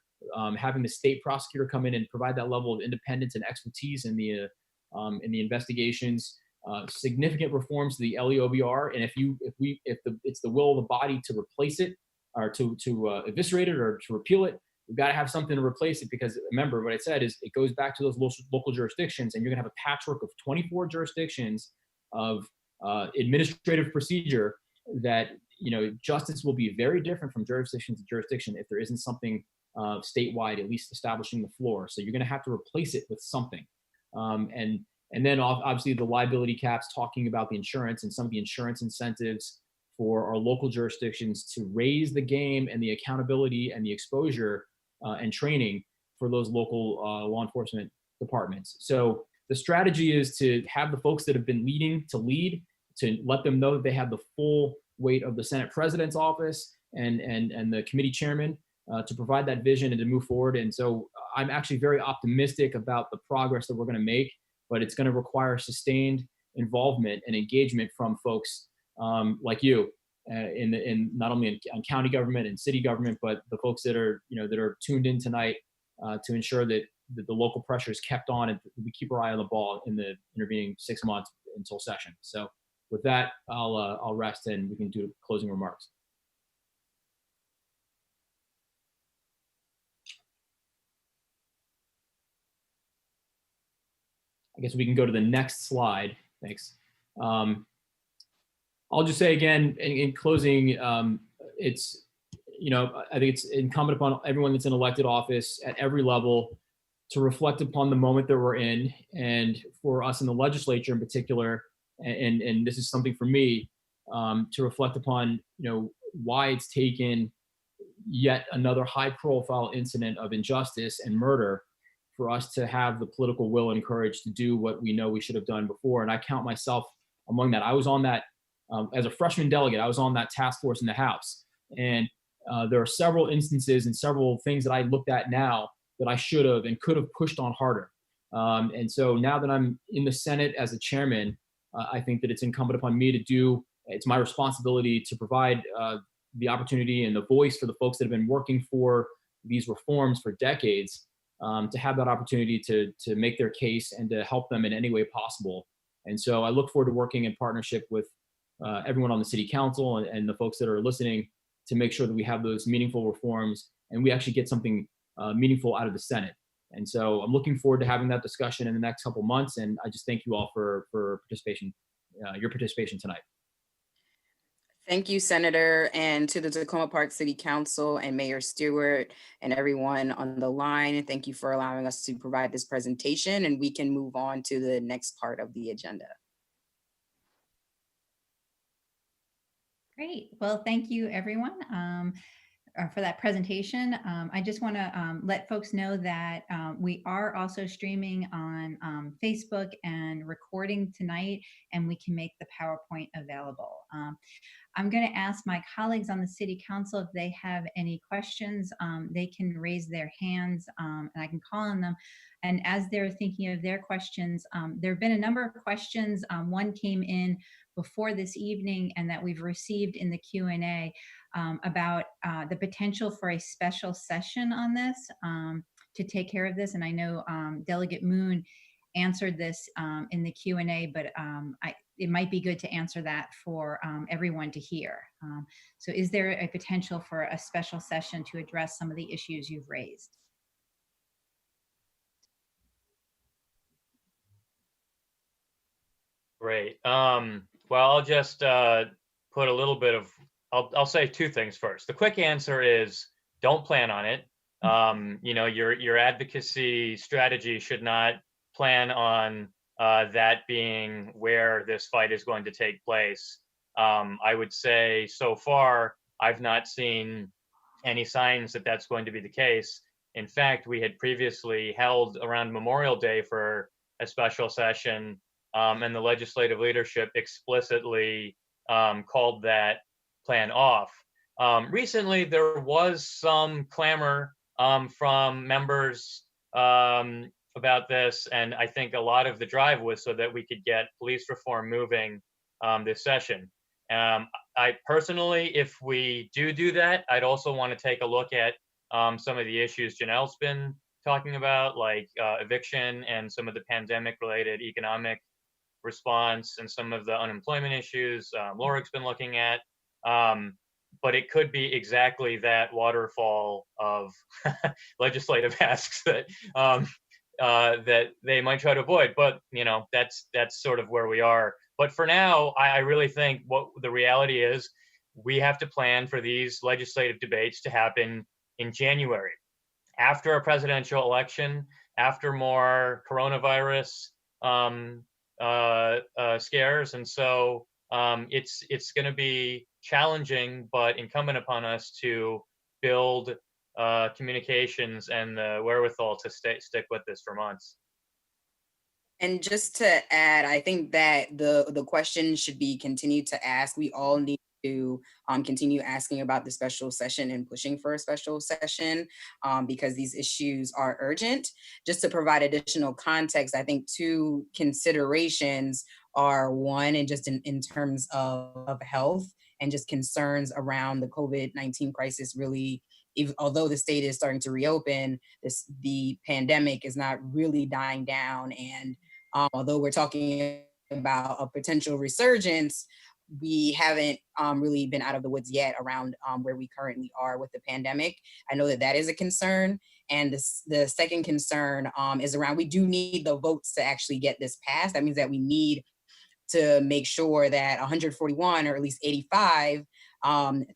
having the state prosecutor come in and provide that level of independence and expertise in the investigations. Significant reforms to the LEOBR, and if it's the will of the body to replace it, or to eviscerate it, or to repeal it, we've got to have something to replace it. Because remember, what I said is it goes back to those local jurisdictions, and you're going to have a patchwork of 24 jurisdictions of administrative procedure that justice will be very different from jurisdiction to jurisdiction if there isn't something statewide at least establishing the floor. So you're going to have to replace it with something, and then obviously the liability caps, talking about the insurance and some of the insurance incentives for our local jurisdictions to raise the game and the accountability and the exposure and training for those local law enforcement departments. So the strategy is to have the folks that have been leading to lead, to let them know that they have the full weight of the Senate president's office and the committee chairman to provide that vision and to move forward. And so I'm actually very optimistic about the progress that we're going to make, but it's going to require sustained involvement and engagement from folks like you in not only in county government and city government, but the folks that are tuned in tonight to ensure that the local pressure is kept on and we keep our eye on the ball in the intervening 6 months until session. So with that, I'll rest and we can do closing remarks. I guess we can go to the next slide. Thanks. I'll just say again, in closing, it's, I think it's incumbent upon everyone that's in elected office at every level to reflect upon the moment that we're in. And for us in the legislature in particular, and this is something for me, to reflect upon, why it's taken yet another high profile incident of injustice and murder for us to have the political will and courage to do what we know we should have done before. And I count myself among that. I was on that, as a freshman delegate, I was on that task force in the House. And there are several instances and several things that I looked at now that I should have and could have pushed on harder. And so now that I'm in the Senate as a chairman, I think that it's incumbent upon me it's my responsibility to provide the opportunity and the voice for the folks that have been working for these reforms for decades, to have that opportunity to make their case and to help them in any way possible. And so I look forward to working in partnership with everyone on the city council and the folks that are listening to make sure that we have those meaningful reforms and we actually get something meaningful out of the Senate. And so I'm looking forward to having that discussion in the next couple months. And I just thank you all for participation, your participation tonight. Thank you, Senator, and to the Tacoma Park City Council and Mayor Stewart and everyone on the line. And thank you for allowing us to provide this presentation, and we can move on to the next part of the agenda. Great. Well, thank you, everyone, for that presentation. I just want to let folks know that we are also streaming on Facebook and recording tonight, and we can make the PowerPoint available. I'm going to ask my colleagues on the City Council if they have any questions. They can raise their hands and I can call on them. And as they're thinking of their questions, there have been a number of questions. One came in before this evening and that we've received in the Q&A about the potential for a special session on this to take care of this. And I know Delegate Moon answered this in the Q&A, but it might be good to answer that for everyone to hear. So is there a potential for a special session to address some of the issues you've raised? Great. Well, I'll just put a little bit of, I'll say two things first. The quick answer is don't plan on it. You know, your advocacy strategy should not plan on that being where this fight is going to take place. I would say so far, I've not seen any signs that that's going to be the case. In fact, we had previously held around Memorial Day for a special session, and the legislative leadership explicitly called that plan off. Recently, there was some clamor from members about this, and I think a lot of the drive was so that we could get police reform moving this session. I personally, if we do that, I'd also want to take a look at some of the issues Janelle's been talking about, like eviction and some of the pandemic-related economic response and some of the unemployment issues Laura's been looking at. But it could be exactly that waterfall of legislative asks that that they might try to avoid. But you know, that's sort of where we are. But for now, I really think what the reality is, we have to plan for these legislative debates to happen in January, after a presidential election, after more coronavirus scares. And so it's going to be challenging, but incumbent upon us to build communications and the wherewithal to stick with this for months. And just to add, I think that the question should be continued to ask. We all need to continue asking about the special session and pushing for a special session because these issues are urgent. Just to provide additional context, I think two considerations are one, and just in terms of health and just concerns around the COVID-19 crisis. Really, although the state is starting to reopen, the pandemic is not really dying down. And although we're talking about a potential resurgence, we haven't really been out of the woods yet around where we currently are with the pandemic. I know that that is a concern. And the second concern is around, we do need the votes to actually get this passed. That means that we need to make sure that 141 or at least 85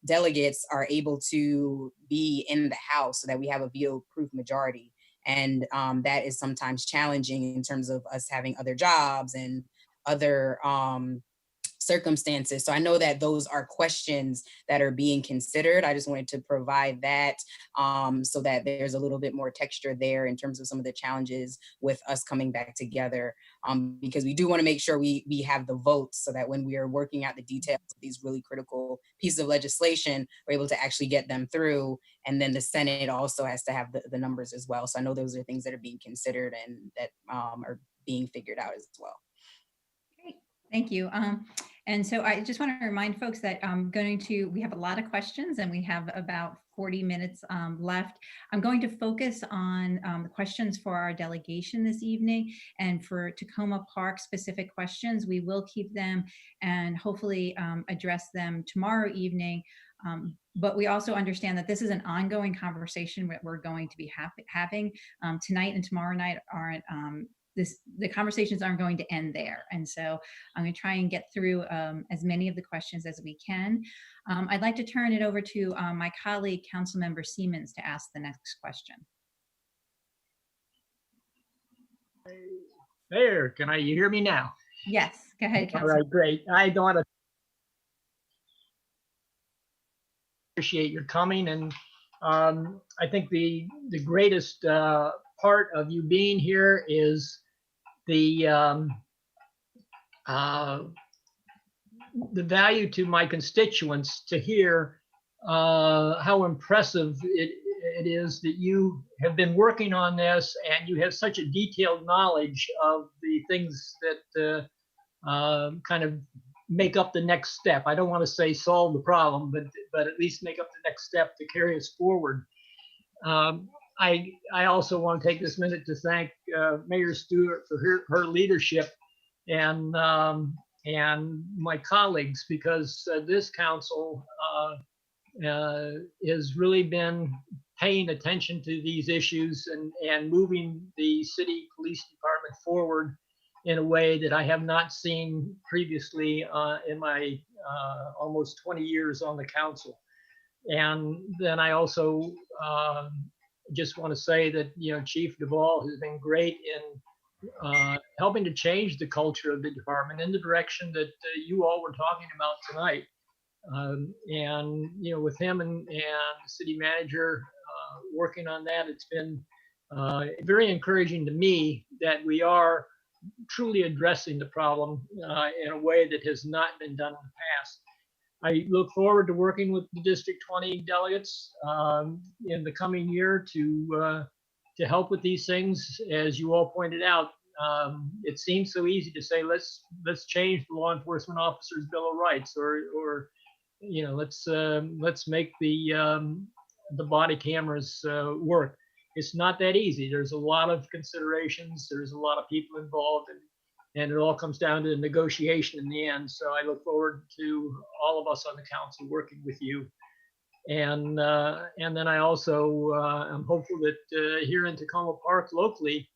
delegates are able to be in the House so that we have a veto-proof majority. And that is sometimes challenging in terms of us having other jobs and other circumstances. So I know that those are questions that are being considered. I just wanted to provide that so that there's a little bit more texture there in terms of some of the challenges with us coming back together, because we do want to make sure we have the votes so that when we are working out the details of these really critical pieces of legislation, we're able to actually get them through. And then the Senate also has to have the numbers as well. So I know those are things that are being considered and that are being figured out as well. Great, thank you. And so I just want to remind folks that we have a lot of questions and we have about 40 minutes left. I'm going to focus on the questions for our delegation this evening, and for Tacoma Park specific questions, we will keep them and hopefully address them tomorrow evening. but we also understand that this is an ongoing conversation that we're going to be having. Tonight and tomorrow night aren't, the conversations aren't going to end there. And so I'm going to try and get through as many of the questions as we can. I'd like to turn it over to my colleague, Councilmember Siemens, to ask the next question. There, you hear me now? Yes, go ahead, All Councilman. right, great. I don't want to appreciate your coming, and I think the greatest part of you being here is the value to my constituents to hear how impressive it is that you have been working on this and you have such a detailed knowledge of the things that kind of make up the next step. I don't want to say solve the problem, but at least make up the next step to carry us forward. I also want to take this minute to thank Mayor Stewart for her leadership and my colleagues, because this council has really been paying attention to these issues and moving the city police department forward in a way that I have not seen previously in my almost 20 years on the council. And then I also just want to say that, Chief Duvall has been great in helping to change the culture of the department in the direction that you all were talking about tonight. And with him and the city manager working on that, it's been very encouraging to me that we are truly addressing the problem in a way that has not been done in the past. I look forward to working with the District 20 delegates in the coming year to help with these things. As you all pointed out, it seems so easy to say let's change the Law Enforcement Officers Bill of Rights, or let's make the body cameras work. It's not that easy. There's a lot of considerations. There's a lot of people involved, and it all comes down to negotiation in the end. So I look forward to all of us on the council working with you. And then I also am hopeful that here in Tacoma Park locally,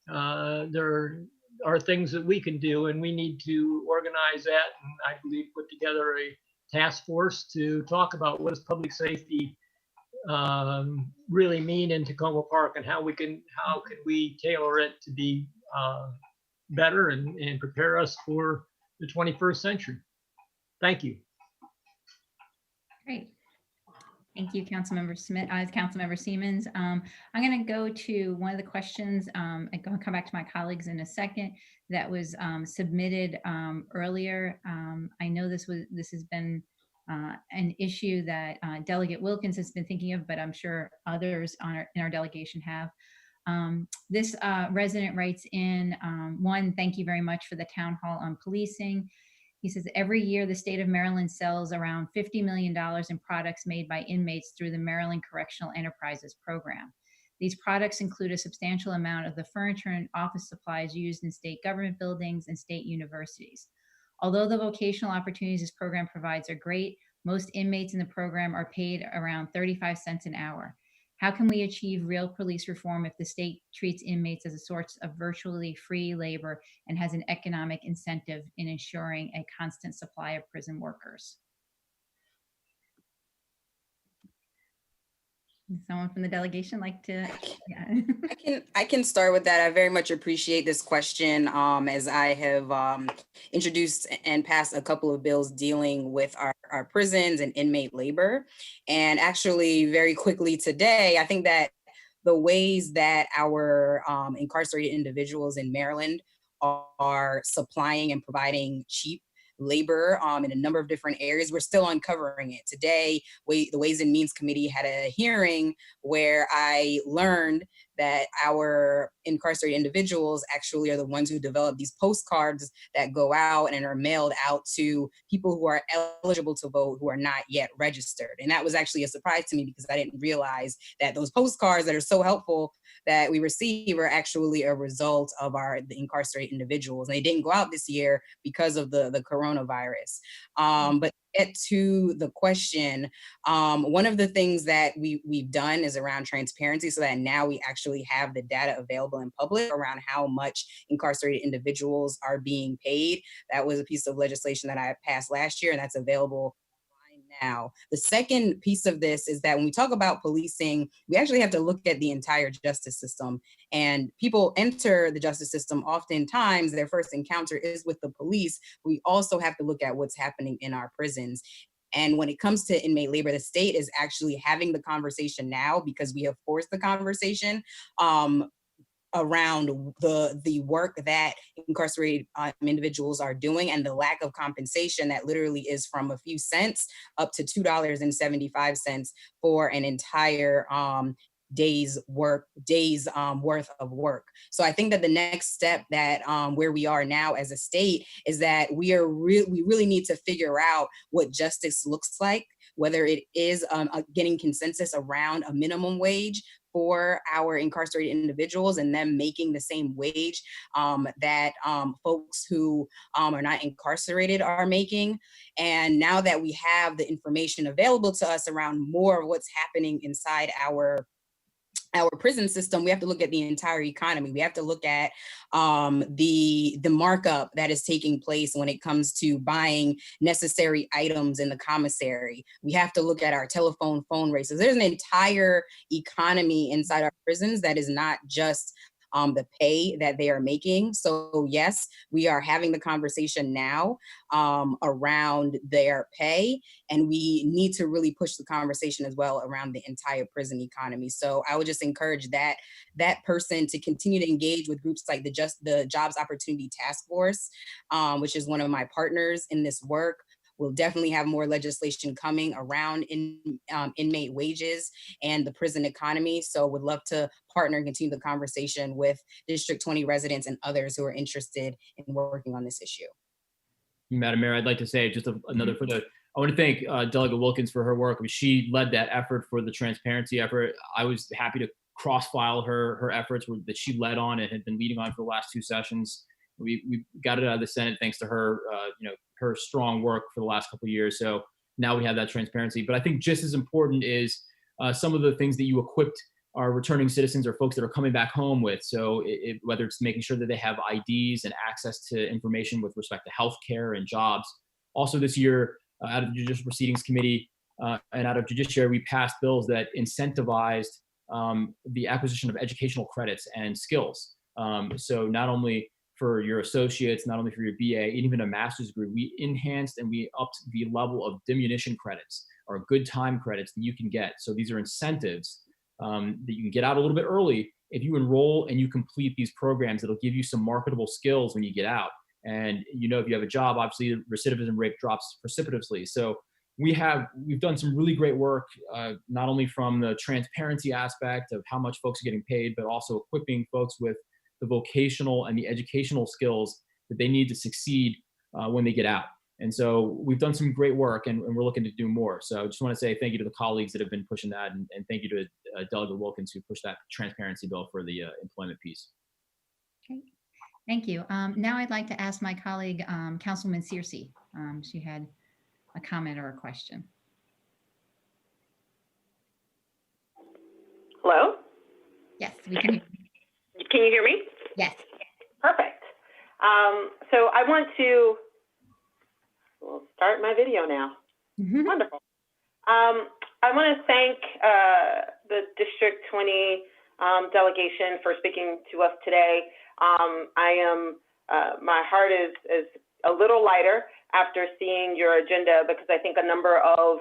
there are things that we can do, and we need to organize that, and I believe put together a task force to talk about what does public safety really mean in Tacoma Park, and how can we tailor it to be better and prepare us for the 21st century. Thank you. Great. Thank you, Councilmember Smith, Councilmember Siemens. I'm going to go to one of the questions. I'm going to come back to my colleagues in a second. That was submitted earlier. I know this has been an issue that Delegate Wilkins has been thinking of, but I'm sure others in our delegation have. This resident writes in, one, thank you very much for the town hall on policing. He says, every year the state of Maryland sells around $50 million in products made by inmates through the Maryland Correctional Enterprises program. These products include a substantial amount of the furniture and office supplies used in state government buildings and state universities. Although the vocational opportunities this program provides are great, most inmates in the program are paid around 35 cents an hour. How can we achieve real police reform if the state treats inmates as a source of virtually free labor and has an economic incentive in ensuring a constant supply of prison workers? Does someone from the delegation like to? Yeah. I can start with that. I very much appreciate this question, as I have introduced and passed a couple of bills dealing with our prisons and inmate labor. And actually, very quickly today, I think that the ways that our incarcerated individuals in Maryland are supplying and providing cheap labor in a number of different areas, we're still uncovering it. Today, the Ways and Means Committee had a hearing where I learned that our incarcerated individuals actually are the ones who develop these postcards that go out and are mailed out to people who are eligible to vote who are not yet registered. And that was actually a surprise to me, because I didn't realize that those postcards that are so helpful that we receive are actually a result of the incarcerated individuals. And they didn't go out this year because of the coronavirus. But get to the question, one of the things that we've done is around transparency, so that now we actually have the data available in public around how much incarcerated individuals are being paid. That was a piece of legislation that I passed last year, and that's available now. The second piece of this is that when we talk about policing, we actually have to look at the entire justice system. And people enter the justice system, oftentimes their first encounter is with the police. We also have to look at what's happening in our prisons. And when it comes to inmate labor, the state is actually having the conversation now, because we have forced the conversation around the work that incarcerated individuals are doing, and the lack of compensation that literally is from a few cents up to $2.75 for an entire days worth of work. So I think that the next step that where we are now as a state is that we really need to figure out what justice looks like, whether it is getting consensus around a minimum wage for our incarcerated individuals and them making the same wage that folks who are not incarcerated are making. And now that we have the information available to us around more of what's happening inside our prison system, we have to look at the entire economy. We have to look at the markup that is taking place when it comes to buying necessary items in the commissary. We have to look at our phone races. There's an entire economy inside our prisons that is not just the pay that they are making. So yes, we are having the conversation now around their pay, and we need to really push the conversation as well around the entire prison economy. So I would just encourage that person to continue to engage with groups like the Jobs Opportunity Task Force, which is one of my partners in this work. We'll definitely have more legislation coming around inmate wages and the prison economy. So would love to partner and continue the conversation with District 20 residents and others who are interested in working on this issue. Madam Mayor, I'd like to say just another I want to thank Delegate Wilkins for her work. I mean, she led that effort for the transparency effort. I was happy to cross-file her efforts that she led on and had been leading on for the last two sessions. We got it out of the Senate thanks to her, her strong work for the last couple of years. So now we have that transparency. But I think just as important is some of the things that you equipped our returning citizens or folks that are coming back home with. So whether it's making sure that they have IDs and access to information with respect to healthcare and jobs. Also this year, out of the Judicial Proceedings Committee and out of Judiciary, we passed bills that incentivized the acquisition of educational credits and skills. So not only for your associates, not only for your BA, and even a master's degree, we enhanced and we upped the level of diminution credits or good time credits that you can get. So these are incentives that you can get out a little bit early. If you enroll and you complete these programs, it'll give you some marketable skills when you get out. And if you have a job, obviously recidivism rate drops precipitously. So we've done some really great work, not only from the transparency aspect of how much folks are getting paid, but also equipping folks with the vocational and the educational skills that they need to succeed when they get out. And so we've done some great work and we're looking to do more. So I just want to say thank you to the colleagues that have been pushing that, and thank you to Delegate Wilkins who pushed that transparency bill for the employment piece. Okay, thank you. Now I'd like to ask my colleague, Councilman Searcy. She had a comment or a question. Hello? Yes, we can hear you. Can you hear me? Yes. Perfect. So I want to, we'll start my video now. Wonderful. I want to thank the District 20 delegation for speaking to us today. My heart is a little lighter after seeing your agenda, because I think a number of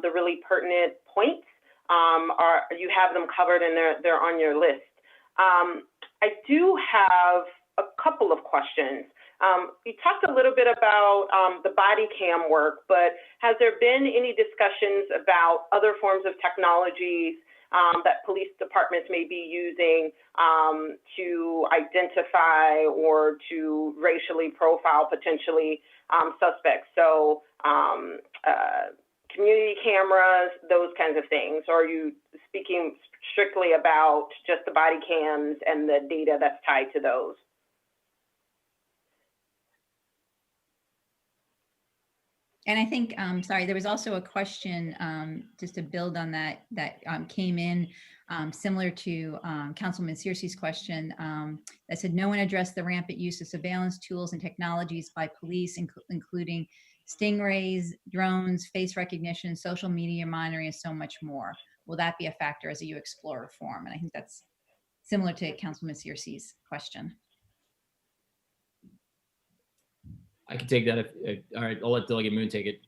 the really pertinent points you have them covered and they're on your list. I do have a couple of questions. You talked a little bit about the body cam work, but has there been any discussions about other forms of technologies that police departments may be using to identify or to racially profile potentially suspects? So community cameras, those kinds of things. Or are you speaking strictly about just the body cams and the data that's tied to those? And I think, sorry, there was also a question, just to build on that, that came in similar to Councilman Searcy's question, that said, no one addressed the rampant use of surveillance tools and technologies by police, including stingrays, drones, face recognition, social media monitoring, and so much more. Will that be a factor as you explore reform? And I think that's similar to Councilman Searcy's question. I can take that. All right, I'll let Delegate Moon take it.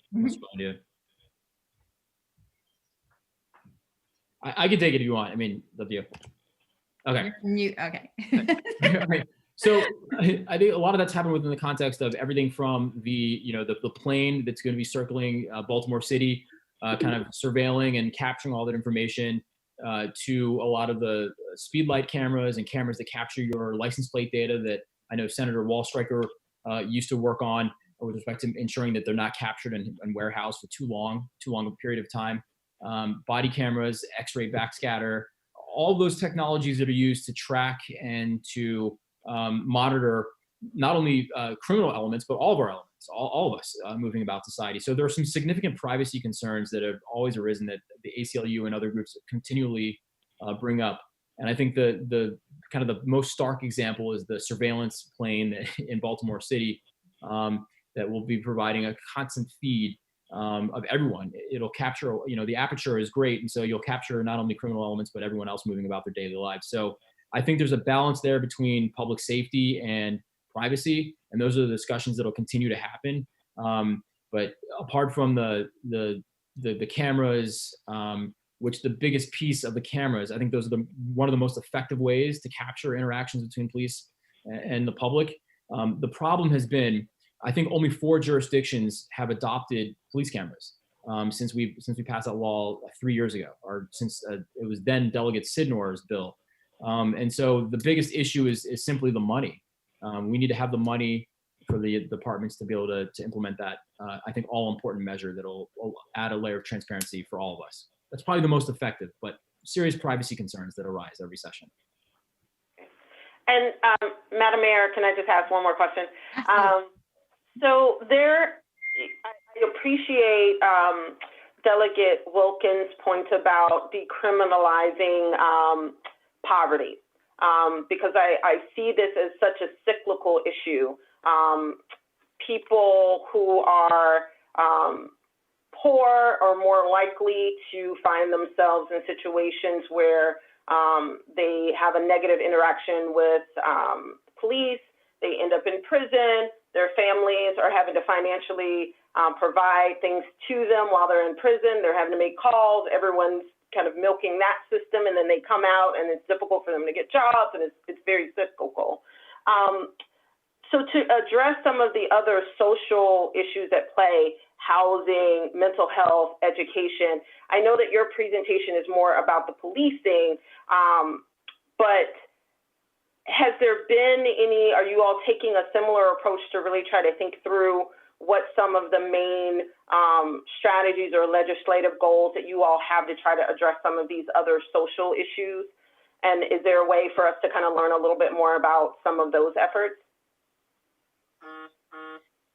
I can take it if you want. I mean, up to you. Okay. Okay. All right. So I think a lot of that's happened within the context of everything from the plane that's going to be circling Baltimore City, kind of surveilling and capturing all that information, to a lot of the speed light cameras and cameras that capture your license plate data that I know Senator Wallstreicher used to work on with respect to ensuring that they're not captured and warehoused for too long a period of time. Body cameras, X-ray backscatter, all those technologies that are used to track and to monitor not only criminal elements, but all of our elements, all of us moving about society. So there are some significant privacy concerns that have always arisen that the ACLU and other groups continually bring up. And I think the kind of the most stark example is the surveillance plane in Baltimore City that will be providing a constant feed of everyone. It'll capture, the aperture is great. And so you'll capture not only criminal elements, but everyone else moving about their daily lives. So I think there's a balance there between public safety and privacy. And those are the discussions that'll continue to happen. But apart from the cameras, which the biggest piece of the cameras, I think those are one of the most effective ways to capture interactions between police and the public. The problem has been, I think only 4 jurisdictions have adopted police cameras since we passed that law 3 years ago, or since it was then Delegate Sidnor's bill. And so the biggest issue is simply the money. We need to have the money for the departments to be able to implement that, I think, all important measure that'll add a layer of transparency for all of us. That's probably the most effective, but serious privacy concerns that arise every session. And Madam Mayor, can I just ask one more question? So I appreciate Delegate Wilkins' point about decriminalizing poverty, because I see this as such a cyclical issue. People who are poor are more likely to find themselves in situations where they have a negative interaction with police. They end up in prison. Their families are having to financially provide things to them while they're in prison. They're having to make calls. Everyone's kind of milking that system, and then they come out, and it's difficult for them to get jobs, and it's very cyclical. So to address some of the other social issues at play, housing, mental health, education, I know that your presentation is more about the policing, but has there been are you all taking a similar approach to really try to think through what some of the main strategies or legislative goals that you all have to try to address some of these other social issues? And is there a way for us to kind of learn a little bit more about some of those efforts?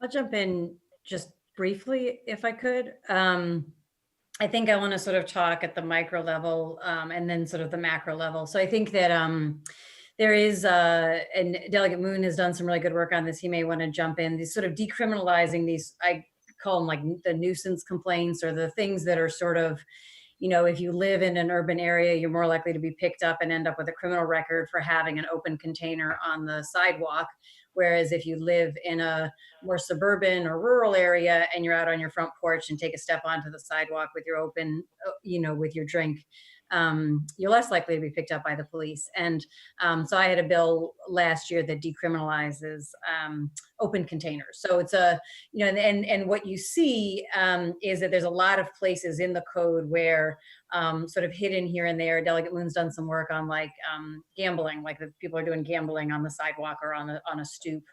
I'll jump in just briefly, if I could. I think I want to sort of talk at the micro level and then sort of the macro level. So I think that there is, and Delegate Moon has done some really good work on this. He may want to jump in. These sort of decriminalizing these, I call them like the nuisance complaints, or the things that are sort of, if you live in an urban area, you're more likely to be picked up and end up with a criminal record for having an open container on the sidewalk. Whereas if you live in a more suburban or rural area and you're out on your front porch and take a step onto the sidewalk with your open, with your drink, you're less likely to be picked up by the police. And so I had a bill last year that decriminalizes open containers. So it's and what you see is that there's a lot of places in the code where sort of hidden here and there. Delegate Moon's done some work on like gambling, like the people are doing gambling on the sidewalk or on a stoop.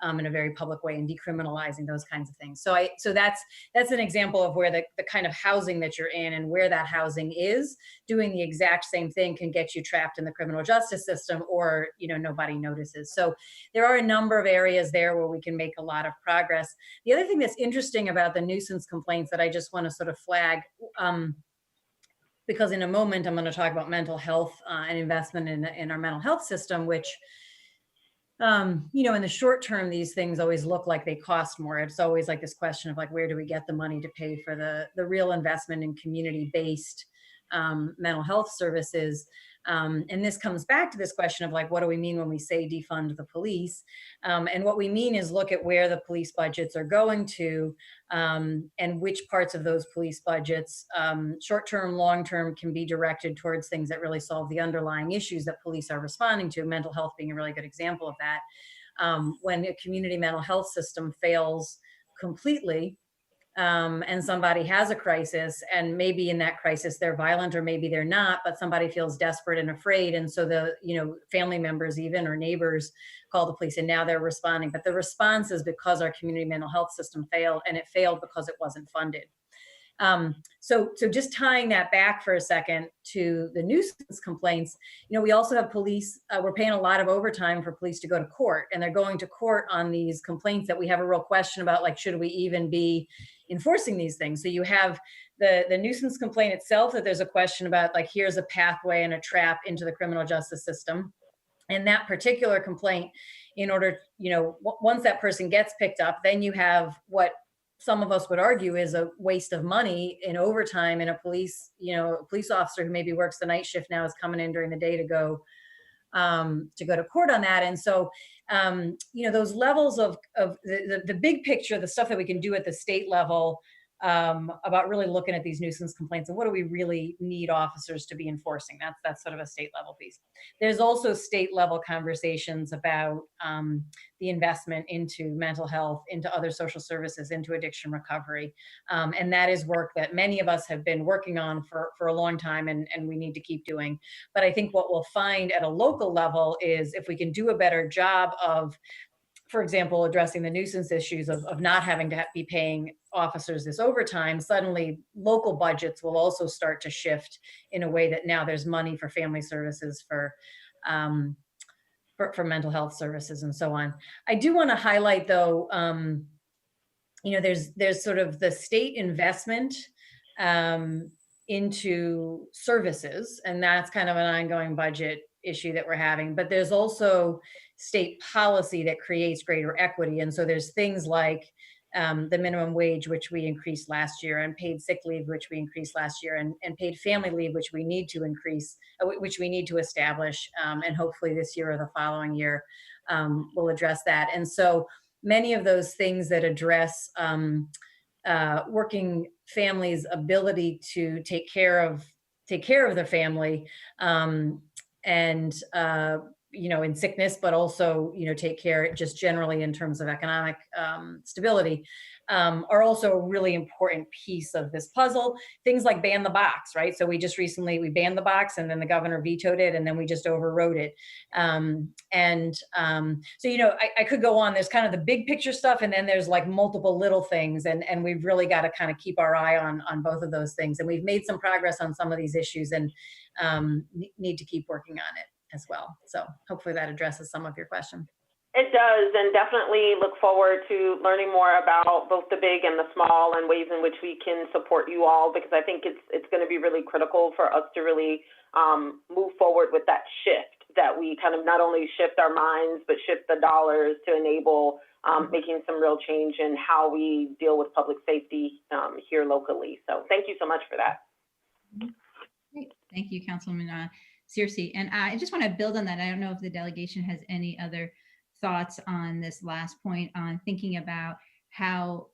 in a very public way and decriminalizing those kinds of things. So that's an example of where the kind of housing that you're in and where that housing is doing the exact same thing can get you trapped in the criminal justice system, or, you know, nobody notices. So there are a number of areas there where we can make a lot of progress. The other thing that's interesting about the nuisance complaints that I just want to sort of flag, because in a moment I'm going to talk about mental health and investment in our mental health system, which, you know, in the short term, these things always look like they cost more. It's always like this question of like, where do we get the money to pay for the real investment in community-based mental health services? And this comes back to this question of like, what do we mean when we say defund the police? And what we mean is look at where the police budgets are going to, and which parts of those police budgets, short-term, long-term, can be directed towards things that really solve the underlying issues that police are responding to, mental health being a really good example of that. When a community mental health system fails completely, and somebody has a crisis, and maybe in that crisis they're violent or maybe they're not, but somebody feels desperate and afraid, and so the, you know, family members even or neighbors call the police, and now they're responding. But the response is because our community mental health system failed, and it failed because it wasn't funded. So just tying that back for a second to the nuisance complaints, you know, we also have police, we're paying a lot of overtime for police to go to court, and they're going to court on these complaints that we have a real question about, like, should we even be enforcing these things? So you have the nuisance complaint itself, that there's a question about, like, here's a pathway and a trap into the criminal justice system. And that particular complaint, in order, you know, once that person gets picked up, then you have what some of us would argue is a waste of money in overtime, and a police, you know, a police officer who maybe works the night shift now is coming in during the day to go to court on that. And so, you know, those levels of the big picture, the stuff that we can do at the state level, about really looking at these nuisance complaints and what do we really need officers to be enforcing. That's sort of a state level piece. There's also state level conversations about the investment into mental health, into other social services, into addiction recovery. And that is work that many of us have been working on for a long time, and we need to keep doing. But I think what we'll find at a local level is if we can do a better job of, for example, addressing the nuisance issues of not having to be paying officers this overtime, suddenly local budgets will also start to shift in a way that now there's money for family services, for mental health services, and so on. I do want to highlight, though, you know, there's sort of the state investment into services, and that's kind of an ongoing budget issue that we're having. But there's also state policy that creates greater equity. And so there's things like the minimum wage, which we increased last year, and paid sick leave, which we increased last year, and paid family leave, which we need to increase, which we need to establish. And hopefully this year or the following year, we'll address that. And so many of those things that address working families' ability to take care of their family, and you know, in sickness, but also, you know, take care just generally in terms of economic stability, are also a really important piece of this puzzle. Things like ban the box, right? So we just recently, we banned the box, and then the governor vetoed it, and then we just overrode it. So, you know, I could go on. There's kind of the big picture stuff, and then there's like multiple little things, and we've really got to kind of keep our eye on both of those things. And we've made some progress on some of these issues, and need to keep working on it as well. So hopefully that addresses some of your question. It does, and definitely look forward to learning more about both the big and the small, and ways in which we can support you all, because I think it's going to be really critical for us to really move forward with that shift, that we kind of not only shift our minds, but shift the dollars to enable making some real change in how we deal with public safety here locally. So thank you so much for that. Great. Thank you, Councilwoman Searcy. And I just want to build on that. I don't know if the delegation has any other thoughts on this last point, on thinking about how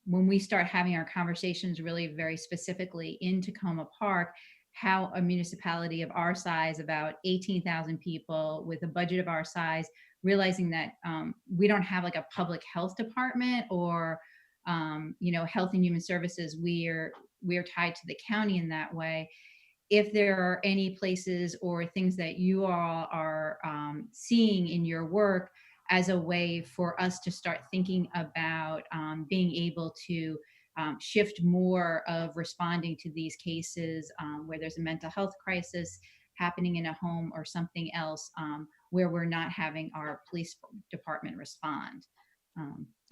when we start having our conversations really very specifically in Tacoma Park, how a municipality of our size, about 18,000 people with a budget of our size, realizing that we don't have like a public health department or you know, health and human services, we're tied to the county in that way. If there are any places or things that you all are seeing in your work as a way for us to start thinking about being able to shift more of responding to these cases where there's a mental health crisis happening in a home or something else where we're not having our police department respond.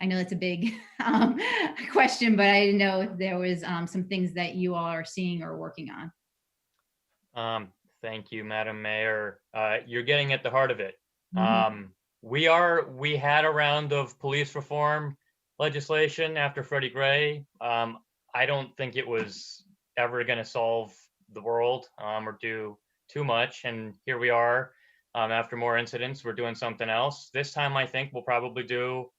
I know it's a big question, but I didn't know if there was some things that you all are seeing or working on. Thank you, Madam Mayor. You're getting at the heart of it. Mm-hmm. We had a round of police reform legislation after Freddie Gray. I don't think it was ever going to solve the world or do too much. And here we are after more incidents, we're doing something else. This time, I think we'll probably do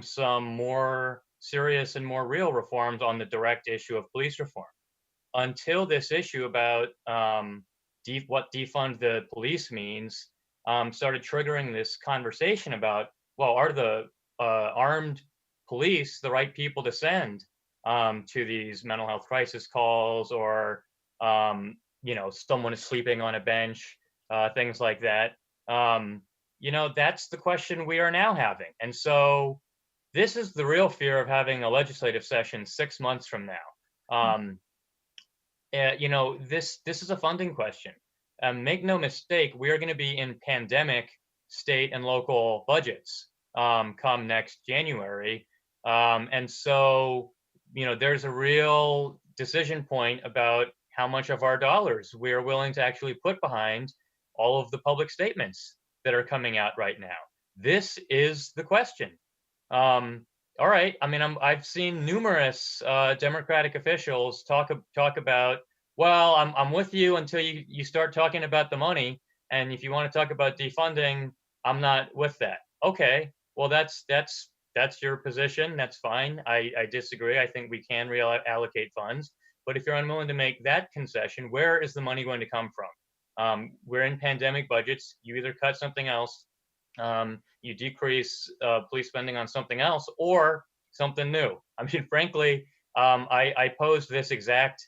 some more serious and more real reforms on the direct issue of police reform. Until this issue about what defund the police means started triggering this conversation about, well, are the armed police the right people to send to these mental health crisis calls, or someone is sleeping on a bench, things like that. That's the question we are now having. And so this is the real fear of having a legislative session 6 months from now. This is a funding question. Make no mistake, we are going to be in pandemic state and local budgets come next January. And so, there's a real decision point about how much of our dollars we are willing to actually put behind all of the public statements that are coming out right now. This is the question. All right. I mean, I've seen numerous Democratic officials talk about, well, I'm with you until you start talking about the money, and if you want to talk about defunding, I'm not with that. Okay, well that's your position. That's fine. I disagree. I think we can reallocate funds, but if you're unwilling to make that concession, where is the money going to come from? We're in pandemic budgets. You either cut something else, you decrease police spending on something else, or something new. I mean, frankly, I posed this exact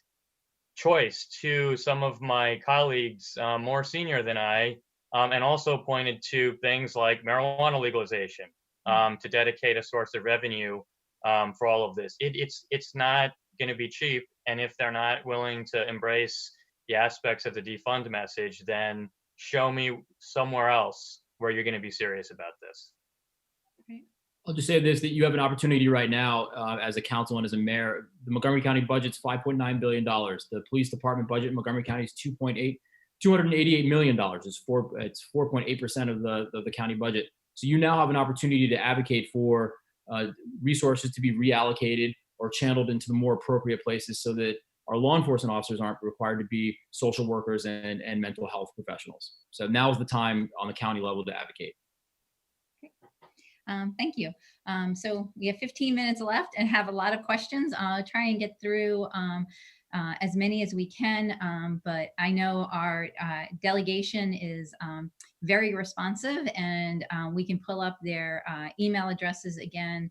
choice to some of my colleagues more senior than I, and also pointed to things like marijuana legalization to dedicate a source of revenue for all of this. It's not going to be cheap, and if they're not willing to embrace the aspects of the defund message, then show me somewhere else where you're going to be serious about this. I'll just say this, that you have an opportunity right now as a council and as a mayor. The Montgomery County budget's $5.9 billion. The police department budget in Montgomery County is $288 million. It's 4.8% of the county budget. So you now have an opportunity to advocate for resources to be reallocated or channeled into the more appropriate places so that our law enforcement officers aren't required to be social workers and mental health professionals. So now is the time on the county level to advocate. Thank you. So we have 15 minutes left and have a lot of questions. I'll try and get through as many as we can, but I know our delegation is very responsive, and we can pull up their email addresses again,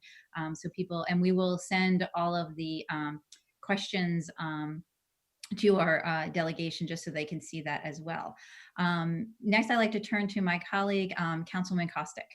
so people, and we will send all of the questions to our delegation just so they can see that as well. Next, I'd like to turn to my colleague, Councilman Kostick.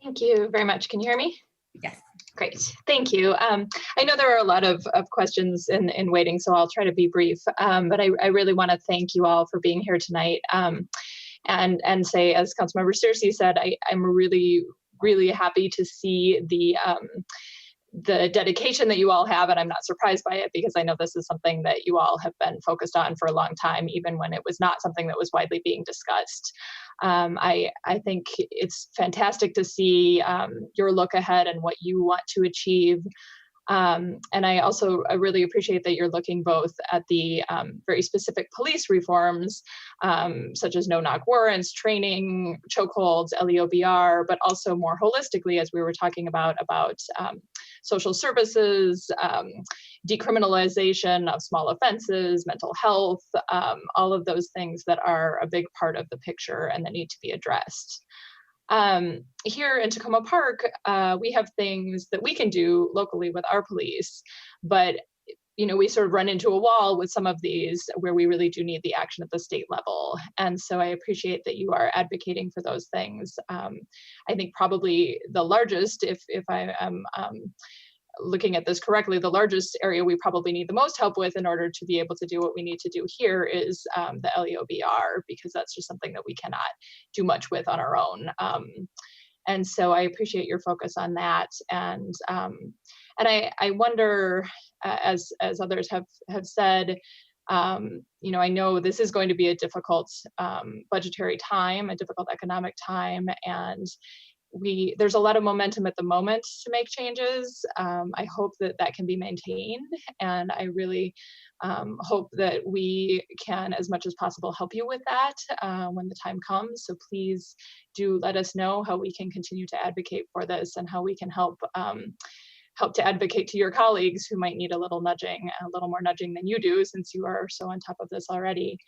Thank you very much. Can you hear me? Yes. Great. Thank you. I know there are a lot of questions in waiting, so I'll try to be brief. But I really want to thank you all for being here tonight. And say, as Councilmember Searcy said, I'm really, really happy to see the dedication that you all have, and I'm not surprised by it because I know this is something that you all have been focused on for a long time, even when it was not something that was widely being discussed. I think it's fantastic to see your look ahead and what you want to achieve. And I really appreciate that you're looking both at the very specific police reforms, such as no-knock warrants, training, chokeholds, LEOBR, but also more holistically, as we were talking about social services, decriminalization of small offenses, mental health, all of those things that are a big part of the picture and that need to be addressed. Here in Tacoma Park, we have things that we can do locally with our police, but we sort of run into a wall with some of these where we really do need the action at the state level. And so I appreciate that you are advocating for those things. I think probably the largest, if I am looking at this correctly, the largest area we probably need the most help with in order to be able to do what we need to do here is the LEOBR, because that's just something that we cannot do much with on our own. And so I appreciate your focus on that. And I wonder, as others have said, I know this is going to be a difficult budgetary time, a difficult economic time, and there's a lot of momentum at the moment to make changes. I hope that can be maintained, and I really hope that we can, as much as possible, help you with that when the time comes. So please do let us know how we can continue to advocate for this and how we can help to advocate to your colleagues who might need a little more nudging than you do, since you are so on top of this already.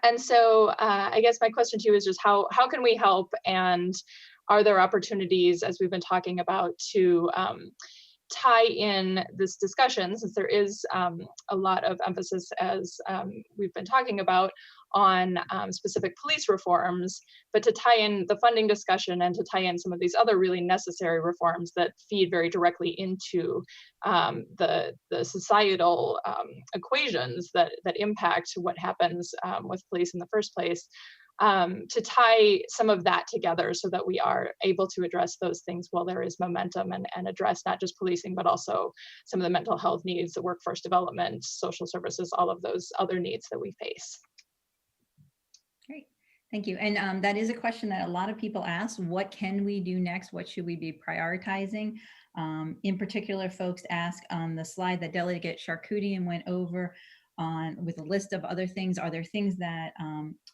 And so I guess my question to you is just how can we help, and are there opportunities, as we've been talking about, to tie in this discussion, since there is a lot of emphasis, as we've been talking about, on specific police reforms, but to tie in the funding discussion and to tie in some of these other really necessary reforms that feed very directly into the societal equations that impact what happens with police in the first place. To tie some of that together so that we are able to address those things while there is momentum, and address not just policing, but also some of the mental health needs, the workforce development, social services, all of those other needs that we face. Great, thank you. And that is a question that a lot of people ask. What can we do next? What should we be prioritizing? In particular, folks ask on the slide that Delegate Charkoudian went over with a list of other things. Are there things that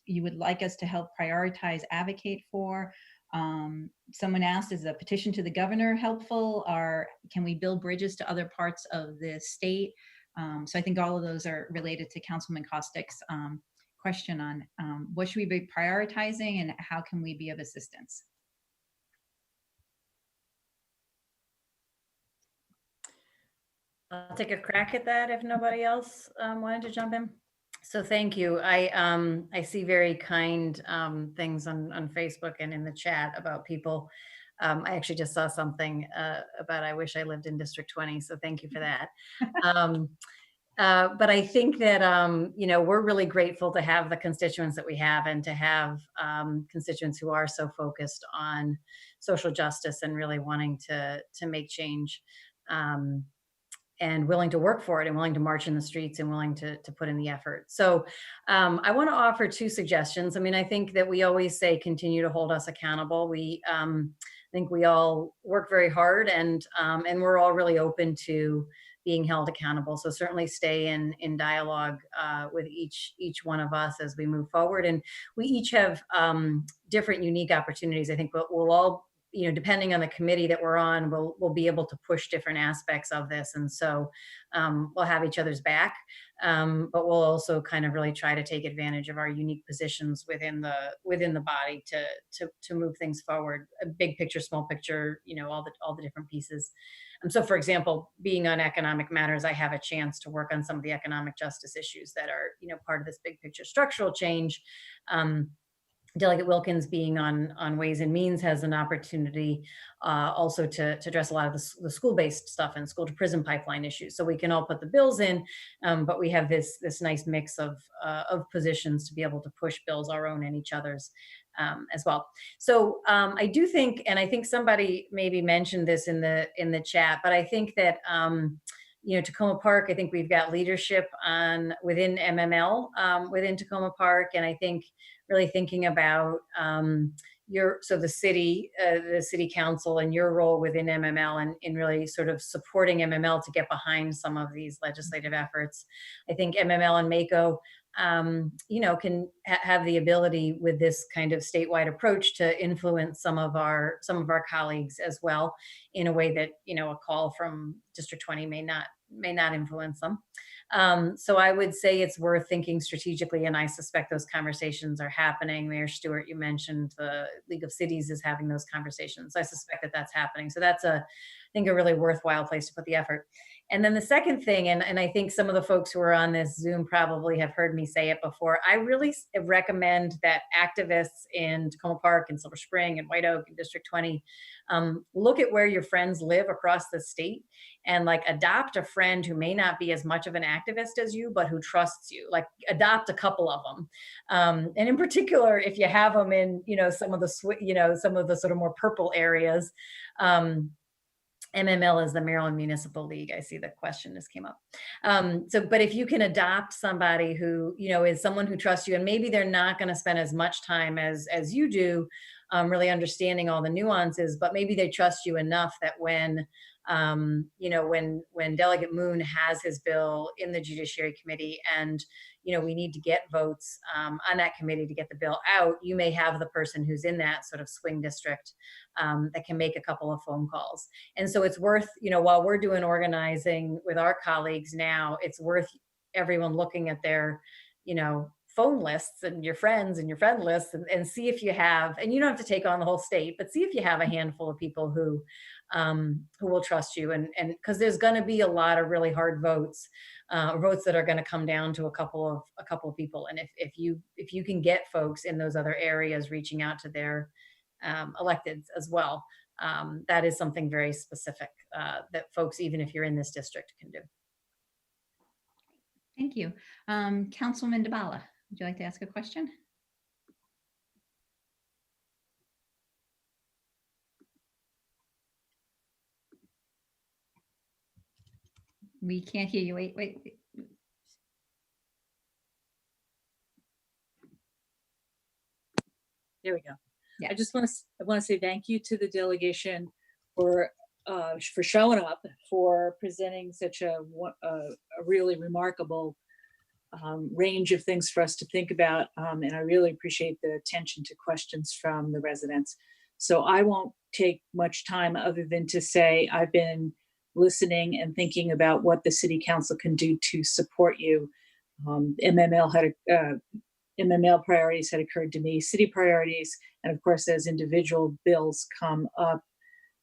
you would like us to help prioritize, advocate for? Someone asked, is a petition to the governor helpful, or can we build bridges to other parts of the state? So I think all of those are related to Councilman Kostick's question on what should we be prioritizing and how can we be of assistance? I'll take a crack at that if nobody else wanted to jump in. So thank you. I see very kind things on Facebook and in the chat about people. I actually just saw something about I wish I lived in District 20, so thank you for that. But I think that, we're really grateful to have the constituents that we have, and to have constituents who are so focused on social justice and really wanting to make change. And willing to work for it, and willing to march in the streets, and willing to put in the effort. So I want to offer two suggestions. I mean, I think that we always say continue to hold us accountable. We think we all work very hard, and we're all really open to being held accountable. So certainly stay in dialogue with each one of us as we move forward. And we each have different unique opportunities. I think we'll all, depending on the committee that we're on, we'll be able to push different aspects of this. And so we'll have each other's back, but we'll also kind of really try to take advantage of our unique positions within the body to move things forward. A big picture, small picture, all the different pieces. So for example, being on Economic Matters, I have a chance to work on some of the economic justice issues that are, part of this big picture structural change. Delegate Wilkins, being on Ways and Means, has an opportunity also to address a lot of the school-based stuff and school to prison pipeline issues. So we can all put the bills in, but we have this nice mix of positions to be able to push bills, our own and each other's, as well. So I do think, and I think somebody maybe mentioned this in the chat, but I think that Tacoma Park, I think we've got leadership within MML within Tacoma Park, and I think really thinking about the city council and your role within MML, and in really sort of supporting MML to get behind some of these legislative efforts. I think MML and MACO can have the ability with this kind of statewide approach to influence some of our colleagues as well, in a way that a call from District 20 may not influence them. So I would say it's worth thinking strategically, and I suspect those conversations are happening. Mayor Stewart, you mentioned the League of Cities is having those conversations. I suspect that that's happening. So that's think a really worthwhile place to put the effort. And then the second thing, and I think some of the folks who are on this Zoom probably have heard me say it before, I really recommend that activists in Tacoma Park and Silver Spring and White Oak and District 20 look at where your friends live across the state and like adopt a friend who may not be as much of an activist as you, but who trusts you. Like adopt a couple of them. And in particular, if you have them in, some of the sort of more purple areas, MML is the Maryland Municipal League. I see the question just came up. But if you can adopt somebody who, is someone who trusts you, and maybe they're not going to spend as much time as you do, really understanding all the nuances, but maybe they trust you enough that when Delegate Moon has his bill in the Judiciary Committee and, we need to get votes on that committee to get the bill out, you may have the person who's in that sort of swing district that can make a couple of phone calls. And so it's worth, while we're doing organizing with our colleagues now, it's worth everyone looking at their, phone lists and your friends and your friend lists and see if you have, and you don't have to take on the whole state, but see if you have a handful of people who will trust you. And because there's going to be a lot of really hard votes that are going to come down to a couple of people. And if you can get folks in those other areas reaching out to their electeds as well, that is something very specific that folks, even if you're in this district, can do. Thank you. Councilman DeBala, would you like to ask a question? We can't hear you. Wait. There we go. Yeah. I just want to say thank you to the delegation for showing up, for presenting such a really remarkable range of things for us to think about. And I really appreciate the attention to questions from the residents. So I won't take much time other than to say I've been listening and thinking about what the city council can do to support you. MML priorities had occurred to me, city priorities, and of course, as individual bills come up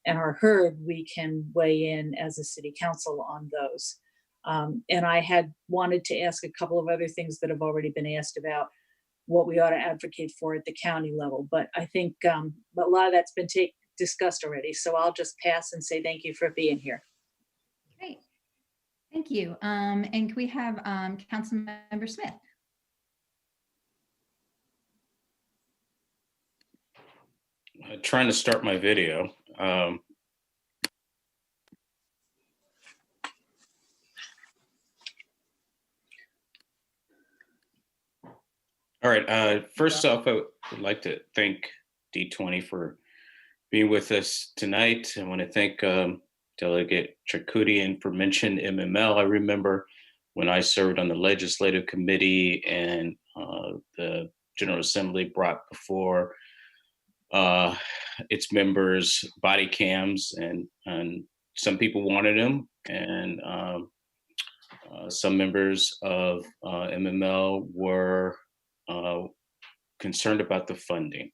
and are heard, we can weigh in as a city council on those. And I had wanted to ask a couple of other things that have already been asked about what we ought to advocate for at the county level. But I think a lot of that's been discussed already. So I'll just pass and say thank you for being here. Great. Thank you. And can we have Councilmember Smith? Trying to start my video. All right. First off, I would like to thank D20 for being with us tonight. I want to thank Delegate Charkoudian for mentioning MML. I remember when I served on the legislative committee and the General Assembly brought before its members body cams, and some people wanted them, and some members of MML were concerned about the funding,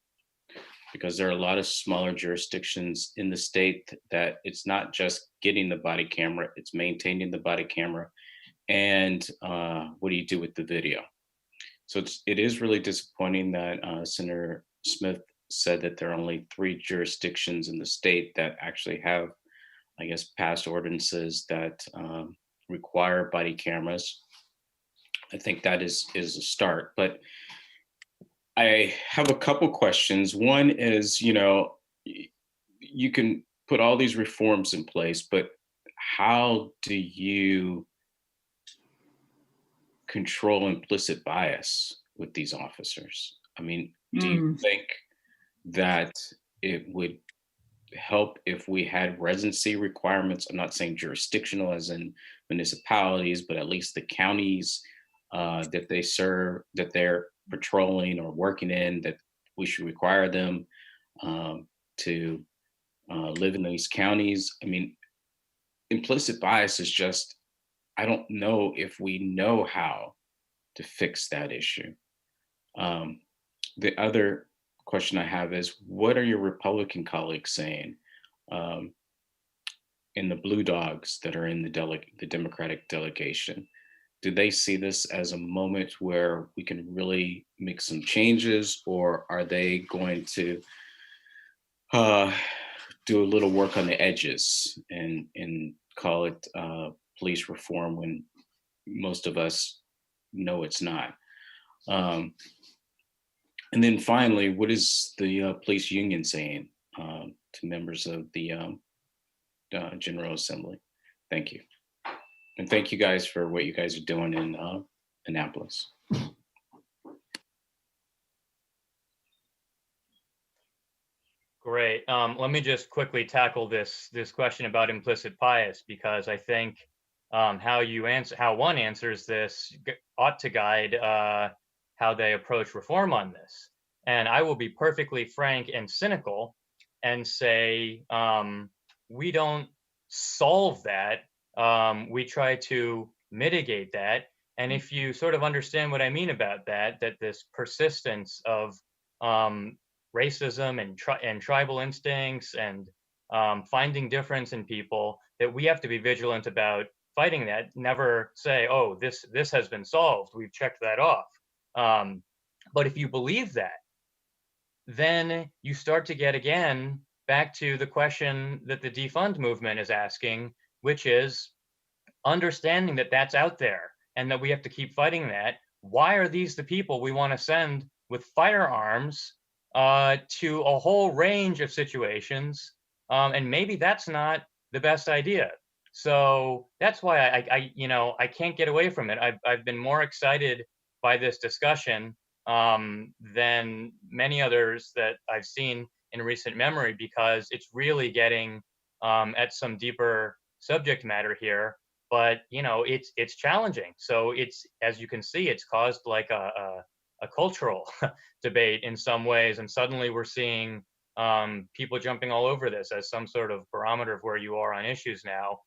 because there are a lot of smaller jurisdictions in the state that it's not just getting the body camera, it's maintaining the body camera, and what do you do with the video? So it is really disappointing that Senator Smith said that there are only 3 jurisdictions in the state that actually have, I guess, passed ordinances that require body cameras. I think that is a start, but I have a couple questions. One is, you can put all these reforms in place, but how do you control implicit bias with these officers? I mean, do you think that it would help if we had residency requirements? I'm not saying jurisdictional as in municipalities, but at least the counties that they serve, that they're patrolling or working in, that we should require them to live in these counties. I mean, implicit bias is just, I don't know if we know how to fix that issue. The other question I have is, what are your Republican colleagues saying? and the blue dogs that are in the Democratic delegation, do they see this as a moment where we can really make some changes, or are they going to do a little work on the edges and call it police reform when most of us know it's not? And then finally, what is the police union saying to members of the General Assembly? Thank you. And thank you guys for what you guys are doing in Annapolis. Great. Let me just quickly tackle this question about implicit bias, because I think how one answers this ought to guide how they approach reform on this. And I will be perfectly frank and cynical and say we don't solve that. We try to mitigate that. And if you sort of understand what I mean about that this persistence of racism and tribal instincts and finding difference in people, that we have to be vigilant about fighting that. Never say, oh, this has been solved, we've checked that off. But if you believe that, then you start to get again back to the question that the defund movement is asking, which is understanding that that's out there and that we have to keep fighting that. Why are these the people we want to send with firearms to a whole range of situations? And maybe that's not the best idea. So that's why I can't get away from it. I've been more excited by this discussion than many others that I've seen in recent memory, because it's really getting at some deeper subject matter here. But it's challenging. So it's, as you can see, it's caused like a cultural debate in some ways, and suddenly we're seeing people jumping all over this as some sort of barometer of where you are on issues now.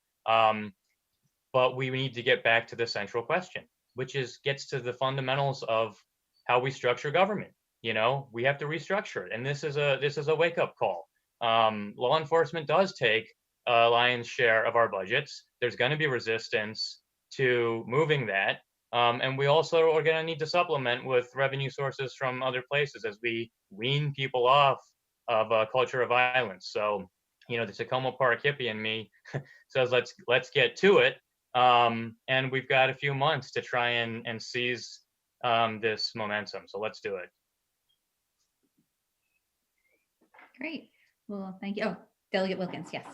But we need to get back to the central question, which gets to the fundamentals of how we structure government. We have to restructure it, and this is a wake-up call. Law enforcement does take a lion's share of our budgets. There's going to be resistance to moving that. And we also are going to need to supplement with revenue sources from other places as we wean people off of a culture of violence. So, the Tacoma Park hippie in me says, let's get to it. And we've got a few months to try and seize this momentum. So let's do it. Great. Well, thank you. Oh, Delegate Wilkins, yes.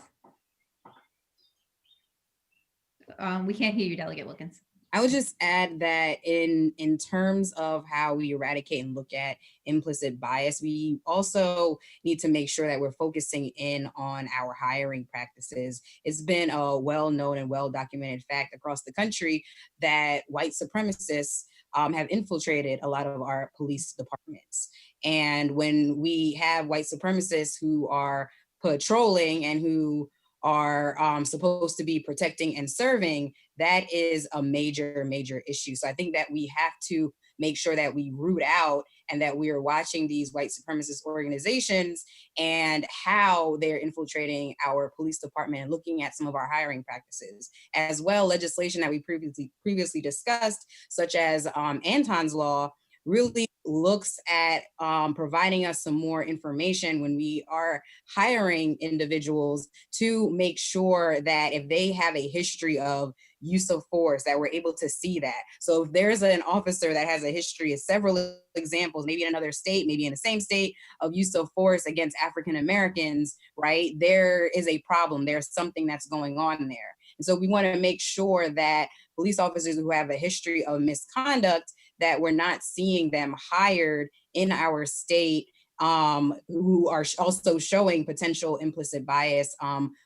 We can't hear you, Delegate Wilkins. I would just add that in terms of how we eradicate and look at implicit bias, we also need to make sure that we're focusing in on our hiring practices. It's been a well-known and well-documented fact across the country that white supremacists have infiltrated a lot of our police departments. And when we have white supremacists who are patrolling and who are supposed to be protecting and serving, that is a major, major issue. So I think that we have to make sure that we root out and that we are watching these white supremacist organizations and how they're infiltrating our police department and looking at some of our hiring practices. As well, legislation that we previously discussed, such as Anton's Law, really looks at providing us some more information when we are hiring individuals to make sure that if they have a history of use of force, that we're able to see that. So if there's an officer that has a history of several examples, maybe in another state, maybe in the same state, of use of force against African Americans, right, there is a problem. There's something that's going on there. And so we want to make sure that police officers who have a history of misconduct, that we're not seeing them hired in our state who are also showing potential implicit bias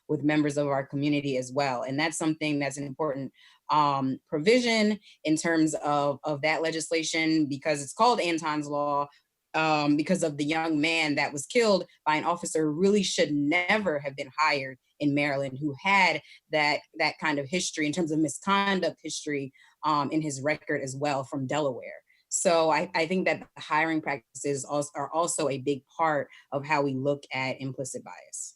with members of our community as well. And that's something that's an important provision in terms of that legislation, because it's called Anton's Law, because of the young man that was killed by an officer who really should never have been hired in Maryland, who had that kind of history in terms of misconduct history in his record as well from Delaware. So I think that the hiring practices are also a big part of how we look at implicit bias.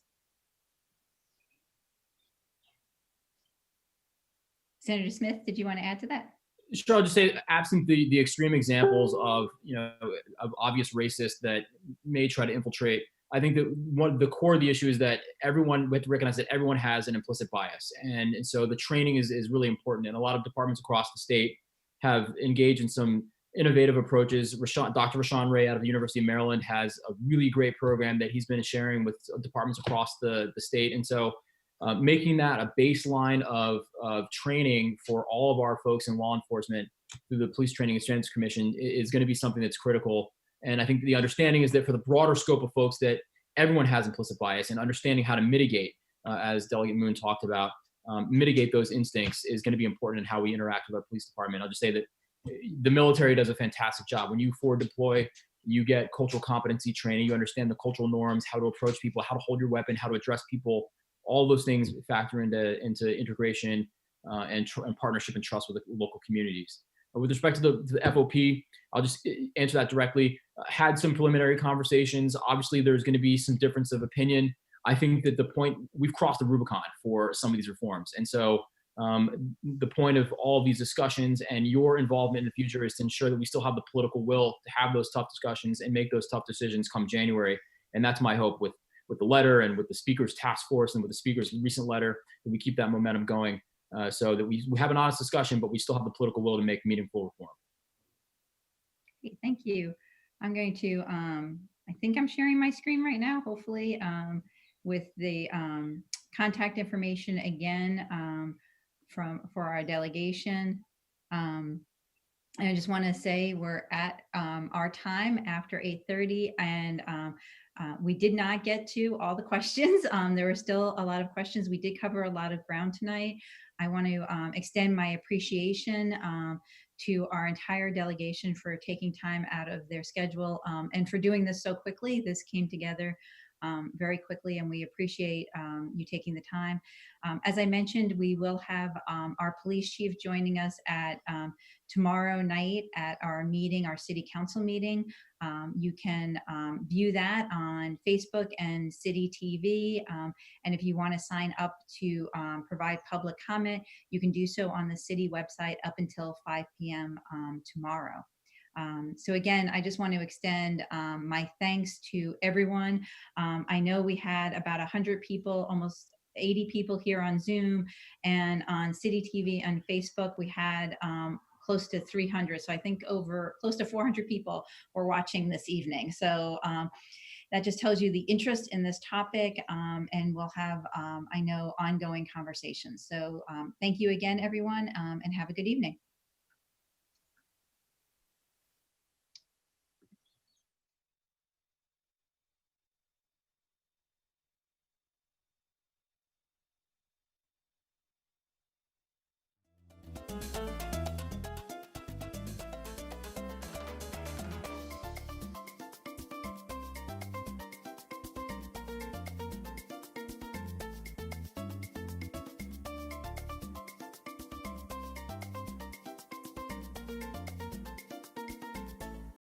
Senator Smith, did you want to add to that? Sure, I'll just say, absent the extreme examples of, of obvious racists that may try to infiltrate, I think that one of the core of the issue is that everyone, we have to recognize that everyone has an implicit bias. And so the training is really important. And a lot of departments across the state have engaged in some innovative approaches. Dr. Rashawn Ray out of the University of Maryland has a really great program that he's been sharing with departments across the state. And so making that a baseline of training for all of our folks in law enforcement through the Police Training and Standards Commission is going to be something that's critical. And I think the understanding is that for the broader scope of folks, that everyone has implicit bias, and understanding how to mitigate, as Delegate Moon talked about, mitigate those instincts is going to be important in how we interact with our police department. I'll just say that the military does a fantastic job. When you forward deploy, you get cultural competency training, you understand the cultural norms, how to approach people, how to hold your weapon, how to address people. All those things factor into integration and partnership and trust with the local communities. With respect to the FOP, I'll just answer that directly. Had some preliminary conversations. Obviously, there's going to be some difference of opinion. I think that we've crossed the Rubicon for some of these reforms. And so the point of all of these discussions and your involvement in the future is to ensure that we still have the political will to have those tough discussions and make those tough decisions come January. And that's my hope with the letter and with the speaker's task force and with the speaker's recent letter, that we keep that momentum going so that we have an honest discussion, but we still have the political will to make meaningful reform. Okay, thank you. I'm going to, I think I'm sharing my screen right now, hopefully, with the contact information again for our delegation. And I just want to say we're at our time after 8:30, and we did not get to all the questions. There were still a lot of questions. We did cover a lot of ground tonight. I want to extend my appreciation to our entire delegation for taking time out of their schedule and for doing this so quickly. This came together very quickly, and we appreciate you taking the time. As I mentioned, we will have our police chief joining us at tomorrow night at our meeting, our city council meeting. You can view that on Facebook and City TV. And if you want to sign up to provide public comment, you can do so on the city website up until 5 p.m. Tomorrow. So again, I just want to extend my thanks to everyone. I know we had about 100 people, almost 80 people here on Zoom, and on City TV and Facebook, we had close to 300. So I think over close to 400 people were watching this evening. So that just tells you the interest in this topic, and we'll have, I know, ongoing conversations. So thank you again, everyone, and have a good evening.